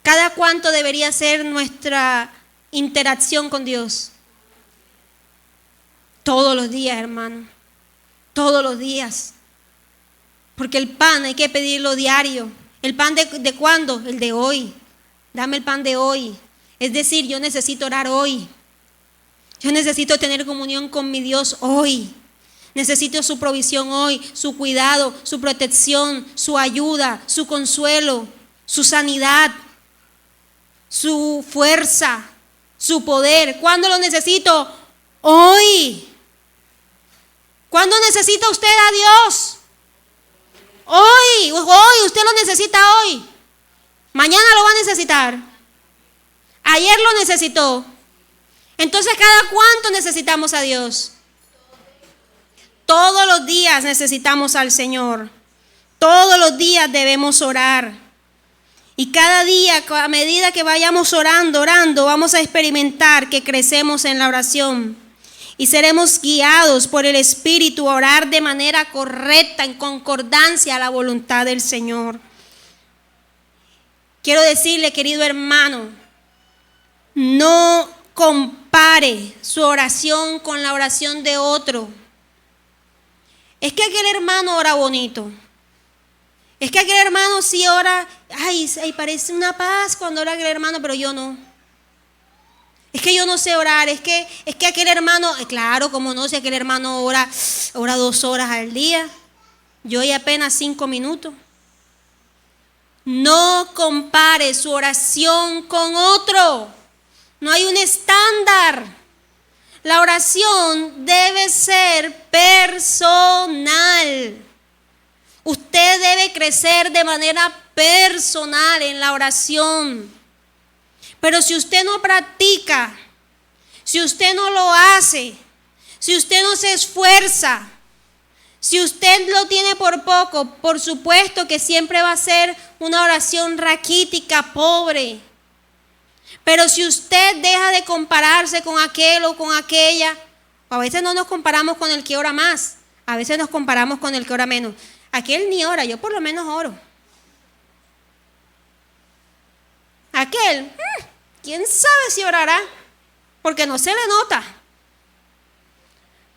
Cada cuánto debería ser nuestra interacción con Dios. Todos los días, hermano. Todos los días. Porque el pan hay que pedirlo diario. ¿El pan de cuándo? El de hoy. Dame el pan de hoy. Es decir, yo necesito orar hoy. Yo necesito tener comunión con mi Dios hoy. Necesito su provisión hoy, su cuidado, su protección, su ayuda, su consuelo, su sanidad, su fuerza, su poder. ¿Cuándo lo necesito? Hoy. ¿Cuándo necesita usted a Dios? Hoy, usted lo necesita hoy. Mañana lo va a necesitar. Ayer lo necesitó. Entonces, ¿cada cuánto necesitamos a Dios? Todos los días necesitamos al Señor. Todos los días debemos orar. Y cada día, a medida que vayamos orando, vamos a experimentar que crecemos en la oración. Y seremos guiados por el Espíritu a orar de manera correcta, en concordancia a la voluntad del Señor. Quiero decirle, querido hermano, no compare su oración con la oración de otro. Es que aquel hermano ora bonito. Es que aquel hermano sí ora, ay, parece una paz cuando ora aquel hermano, pero yo no. Es que yo no sé orar, es que aquel hermano, claro, como no, si aquel hermano ora 2 horas al día, yo y apenas 5 minutos. No compare su oración con otro. No hay un estándar. La oración debe ser personal. Usted debe crecer de manera personal en la oración. Pero si usted no practica, si usted no lo hace, si usted no se esfuerza, si usted lo tiene por poco, por supuesto que siempre va a ser una oración raquítica, pobre. Pero si usted deja de compararse con aquel o con aquella, a veces no nos comparamos con el que ora más, a veces nos comparamos con el que ora menos. Aquel ni ora, yo por lo menos oro. Aquel, quién sabe si orará, porque no se le nota.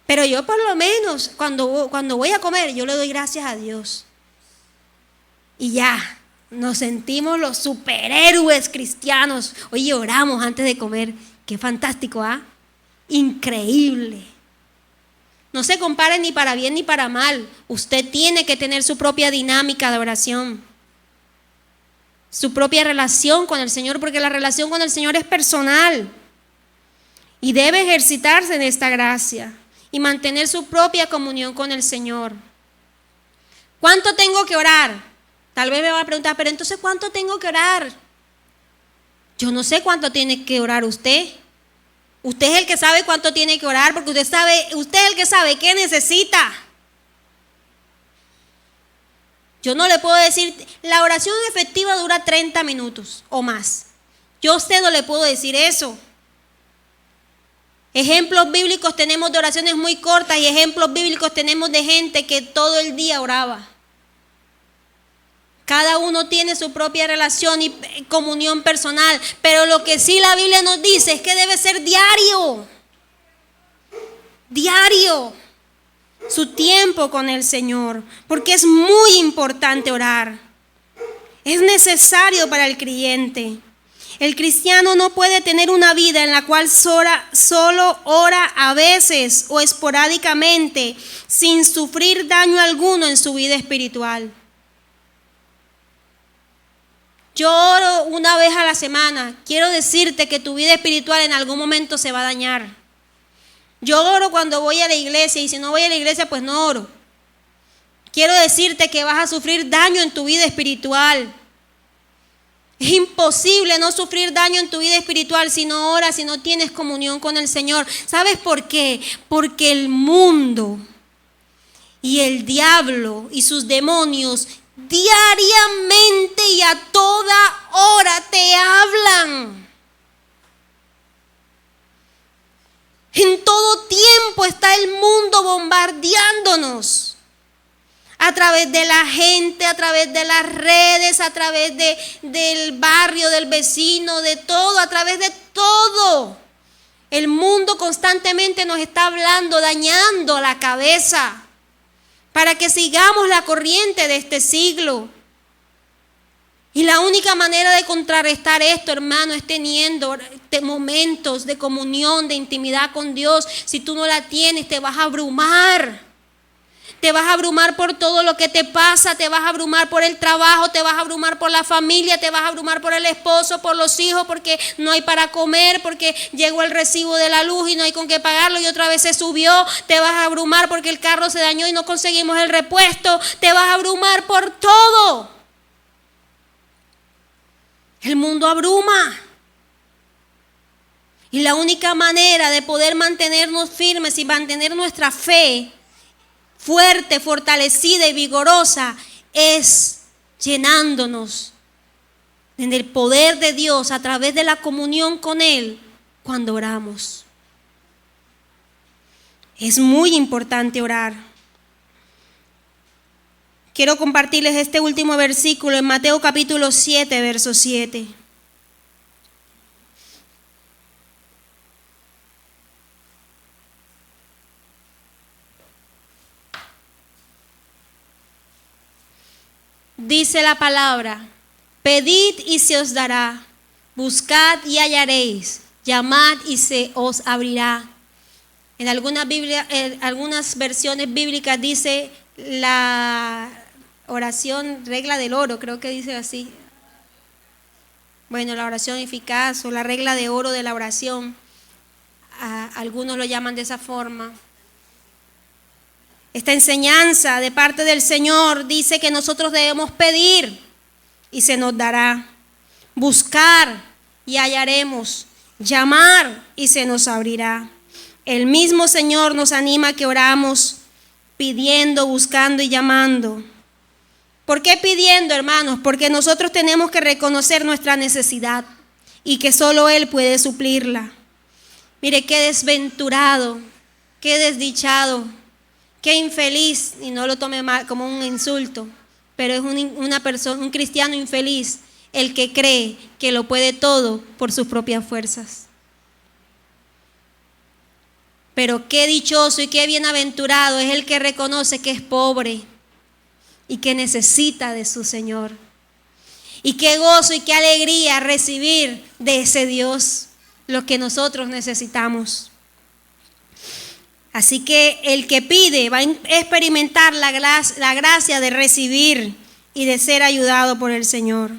Pero yo por lo menos cuando voy a comer, yo le doy gracias a Dios. Y ya, nos sentimos los superhéroes cristianos. Oye, oramos antes de comer. Qué fantástico, ¿ah? Increíble. No se compare ni para bien ni para mal. Usted tiene que tener su propia dinámica de oración. Su propia relación con el Señor, porque la relación con el Señor es personal. Y debe ejercitarse en esta gracia y mantener su propia comunión con el Señor. ¿Cuánto tengo que orar? Tal vez me va a preguntar, pero entonces ¿cuánto tengo que orar? Yo no sé cuánto tiene que orar usted. Usted es el que sabe cuánto tiene que orar, porque usted es el que sabe qué necesita. Yo no le puedo decir, la oración efectiva dura 30 minutos o más. Yo a usted no le puedo decir eso. Ejemplos bíblicos tenemos de oraciones muy cortas y ejemplos bíblicos tenemos de gente que todo el día oraba. Cada uno tiene su propia relación y comunión personal, pero lo que sí la Biblia nos dice es que debe ser diario. Diario. Su tiempo con el Señor, porque es muy importante orar. Es necesario para el creyente. El cristiano no puede tener una vida en la cual solo ora a veces o esporádicamente, sin sufrir daño alguno en su vida espiritual. Yo oro una vez a la semana. Quiero decirte que tu vida espiritual en algún momento se va a dañar. Yo oro cuando voy a la iglesia y si no voy a la iglesia pues no oro. Quiero decirte que vas a sufrir daño en tu vida espiritual. Es imposible no sufrir daño en tu vida espiritual si no oras, si no tienes comunión con el Señor. ¿Sabes por qué? Porque el mundo y el diablo y sus demonios diariamente y a toda hora te hablan. En todo tiempo está el mundo bombardeándonos. A través de la gente, a través de las redes, a través del barrio, del vecino, de todo, a través de todo. El mundo constantemente nos está hablando, dañando la cabeza para que sigamos la corriente de este siglo. Y la única manera de contrarrestar esto, hermano, es teniendo momentos de comunión, de intimidad con Dios. Si tú no la tienes, te vas a abrumar. Te vas a abrumar por todo lo que te pasa, te vas a abrumar por el trabajo, te vas a abrumar por la familia, te vas a abrumar por el esposo, por los hijos, porque no hay para comer, porque llegó el recibo de la luz y no hay con qué pagarlo y otra vez se subió. Te vas a abrumar porque el carro se dañó y no conseguimos el repuesto. Te vas a abrumar por todo. El mundo abruma. Y la única manera de poder mantenernos firmes y mantener nuestra fe fuerte, fortalecida y vigorosa es llenándonos en el poder de Dios a través de la comunión con Él cuando oramos. Es muy importante orar. Quiero compartirles este último versículo en Mateo capítulo 7, verso 7. Dice la palabra: pedid y se os dará, buscad y hallaréis, llamad y se os abrirá. En algunas versiones bíblicas dice oración, regla del oro, creo que dice así. Bueno, la oración eficaz o la regla de oro de la oración, algunos lo llaman de esa forma. Esta enseñanza de parte del Señor dice que nosotros debemos pedir y se nos dará, buscar y hallaremos, llamar y se nos abrirá. El mismo Señor nos anima a que oramos pidiendo, buscando y llamando. ¿Por qué pidiendo, hermanos? Porque nosotros tenemos que reconocer nuestra necesidad y que solo Él puede suplirla. Mire, qué desventurado, qué desdichado, qué infeliz, y no lo tome mal como un insulto, pero es un cristiano infeliz el que cree que lo puede todo por sus propias fuerzas. Pero qué dichoso y qué bienaventurado es el que reconoce que es pobre y que necesita de su Señor. Y qué gozo y qué alegría recibir de ese Dios lo que nosotros necesitamos. Así que el que pide va a experimentar la gracia de recibir y de ser ayudado por el Señor.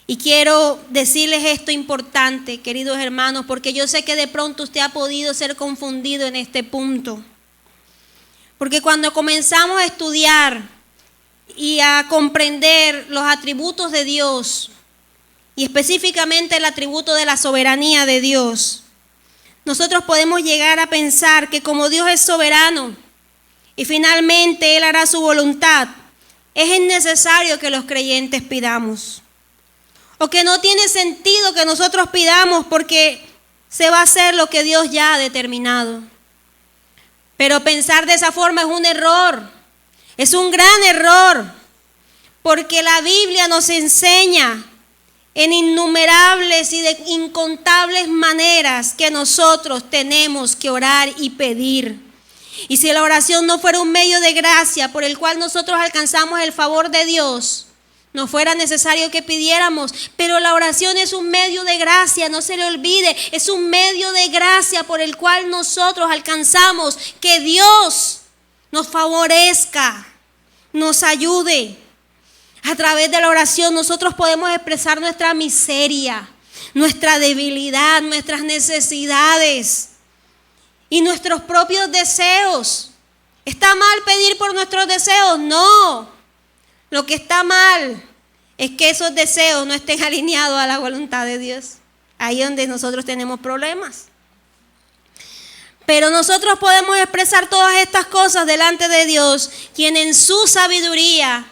Y quiero decirles esto importante, queridos hermanos, porque yo sé que de pronto usted ha podido ser confundido en este punto. Porque cuando comenzamos a estudiar y a comprender los atributos de Dios, y específicamente el atributo de la soberanía de Dios, nosotros podemos llegar a pensar que como Dios es soberano y finalmente Él hará su voluntad, es innecesario que los creyentes pidamos. O que no tiene sentido que nosotros pidamos porque se va a hacer lo que Dios ya ha determinado. Pero pensar de esa forma es un error, es un gran error, porque la Biblia nos enseña en innumerables y de incontables maneras que nosotros tenemos que orar y pedir. Y si la oración no fuera un medio de gracia por el cual nosotros alcanzamos el favor de Dios, no fuera necesario que pidiéramos, pero la oración es un medio de gracia, no se le olvide, es un medio de gracia por el cual nosotros alcanzamos que Dios nos favorezca, nos ayude. A través de la oración nosotros podemos expresar nuestra miseria, nuestra debilidad, nuestras necesidades y nuestros propios deseos. ¿Está mal pedir por nuestros deseos? No. Lo que está mal es que esos deseos no estén alineados a la voluntad de Dios. Ahí es donde nosotros tenemos problemas. Pero nosotros podemos expresar todas estas cosas delante de Dios, quien en su sabiduría,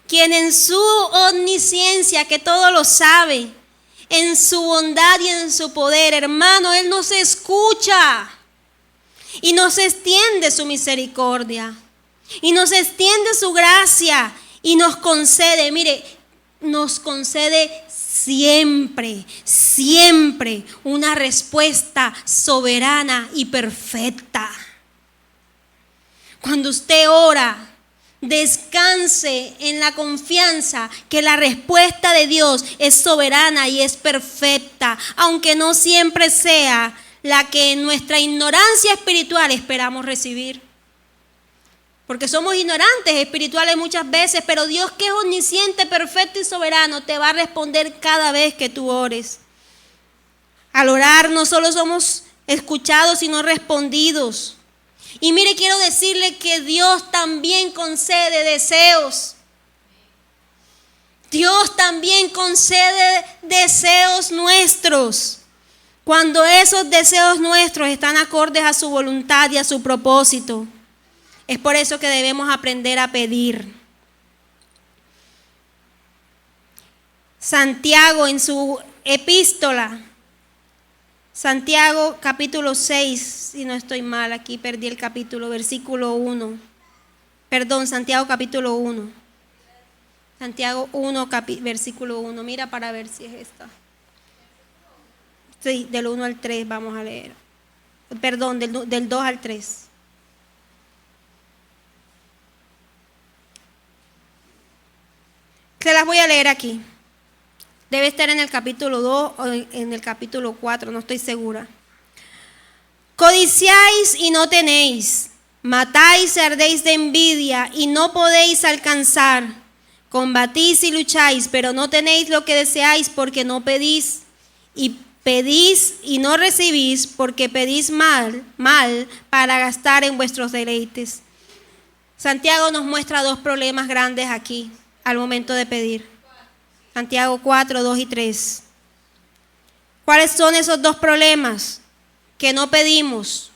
quien en su omnisciencia, que todo lo sabe, en su bondad y en su poder, hermano, Él nos escucha y nos extiende su misericordia y nos extiende su gracia y nos concede, mire, nos concede siempre, siempre una respuesta soberana y perfecta. Cuando usted ora, descanse en la confianza que la respuesta de Dios es soberana y es perfecta, aunque no siempre sea la que en nuestra ignorancia espiritual esperamos recibir. Porque somos ignorantes espirituales muchas veces, pero Dios, que es omnisciente, perfecto y soberano, te va a responder cada vez que tú ores. Al orar no solo somos escuchados, sino respondidos. Y mire, quiero decirle que Dios también concede deseos. Dios también concede deseos nuestros, cuando esos deseos nuestros están acordes a su voluntad y a su propósito. Es por eso que debemos aprender a pedir. Santiago en su epístola, Santiago capítulo 6, si no estoy mal, aquí perdí el capítulo, versículo 1. Perdón, Santiago capítulo 1. Santiago 1, versículo 1. Mira para ver si es esta. Sí, del 1 al 3 vamos a leer. Perdón, del 2 al 3. Se las voy a leer aquí. Debe estar en el capítulo 2 o en el capítulo 4, no estoy segura. Codiciáis y no tenéis, Matáis y ardéis de envidia y no podéis alcanzar. Combatís y lucháis, pero no tenéis lo que deseáis porque no pedís. Y pedís y no recibís porque pedís mal para gastar en vuestros deleites. Santiago nos muestra dos problemas grandes aquí al momento de pedir. Santiago 4, 2 y 3. ¿Cuáles son esos dos problemas? Que no pedimos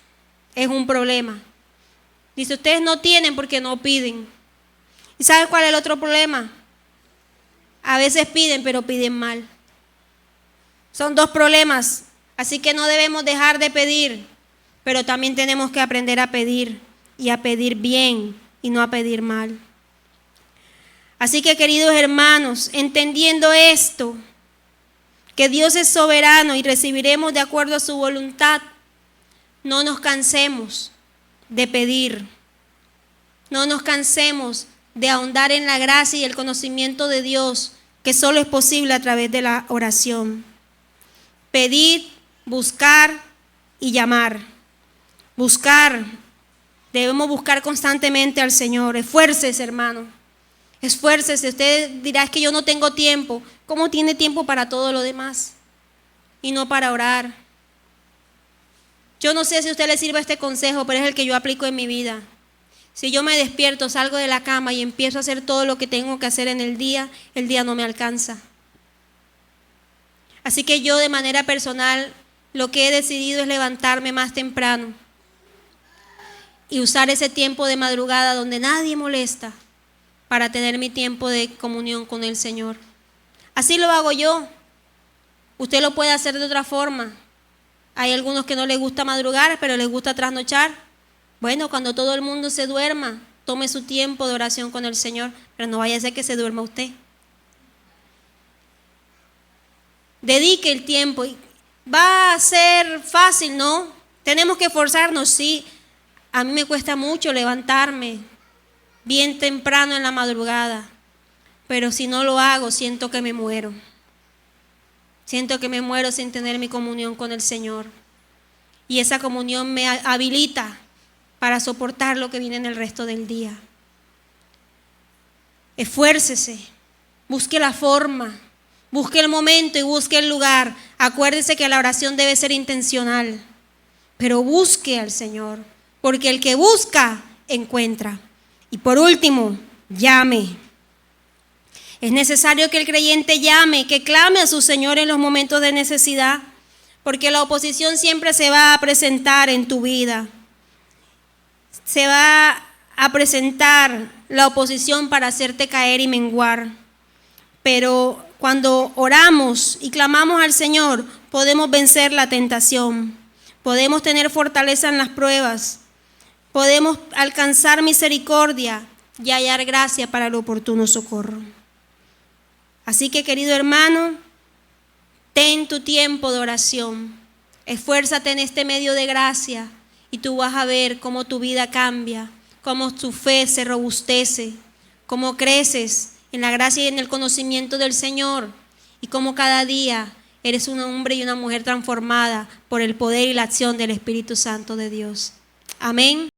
es un problema. Dice, ustedes no tienen porque no piden. ¿Y saben cuál es el otro problema? A veces piden, pero piden mal. Son dos problemas. Así que no debemos dejar de pedir, pero también tenemos que aprender a pedir y a pedir bien y no a pedir mal. Así que, queridos hermanos, entendiendo esto, que Dios es soberano y recibiremos de acuerdo a su voluntad, no nos cansemos de pedir. No nos cansemos de ahondar en la gracia y el conocimiento de Dios, que solo es posible a través de la oración. Pedid, buscar y llamar. Buscar. Debemos buscar constantemente al Señor. Esfuércese, hermano. Esfuércese. Usted dirá, es que yo no tengo tiempo. ¿Cómo tiene tiempo para todo lo demás? Y no para orar. Yo no sé si a usted le sirve este consejo, pero es el que yo aplico en mi vida. Si yo me despierto, salgo de la cama y empiezo a hacer todo lo que tengo que hacer en el día no me alcanza. Así que yo de manera personal lo que he decidido es levantarme más temprano y usar ese tiempo de madrugada donde nadie molesta para tener mi tiempo de comunión con el Señor. Así lo hago yo. Usted lo puede hacer de otra forma. Hay algunos que no les gusta madrugar, pero les gusta trasnochar. Bueno, cuando todo el mundo se duerma, tome su tiempo de oración con el Señor, pero no vaya a ser que se duerma usted. Dedique el tiempo. ¿Va a ser fácil? No. ¿Tenemos que esforzarnos? Sí. A mí me cuesta mucho levantarme bien temprano en la madrugada, pero si no lo hago, siento que me muero. Siento que me muero sin tener mi comunión con el Señor. Y esa comunión me habilita para soportar lo que viene en el resto del día. Esfuércese, busque la forma, busque el momento y busque el lugar. Acuérdese que la oración debe ser intencional, pero busque al Señor, porque el que busca, encuentra. Y por último, llame. Es necesario que el creyente llame, que clame a su Señor en los momentos de necesidad, porque la oposición siempre se va a presentar en tu vida. Se va a presentar la oposición para hacerte caer y menguar. Pero cuando oramos y clamamos al Señor, podemos vencer la tentación, podemos tener fortaleza en las pruebas, podemos alcanzar misericordia y hallar gracia para el oportuno socorro. Así que, querido hermano, ten tu tiempo de oración, esfuérzate en este medio de gracia y tú vas a ver cómo tu vida cambia, cómo tu fe se robustece, cómo creces en la gracia y en el conocimiento del Señor y cómo cada día eres un hombre y una mujer transformada por el poder y la acción del Espíritu Santo de Dios. Amén.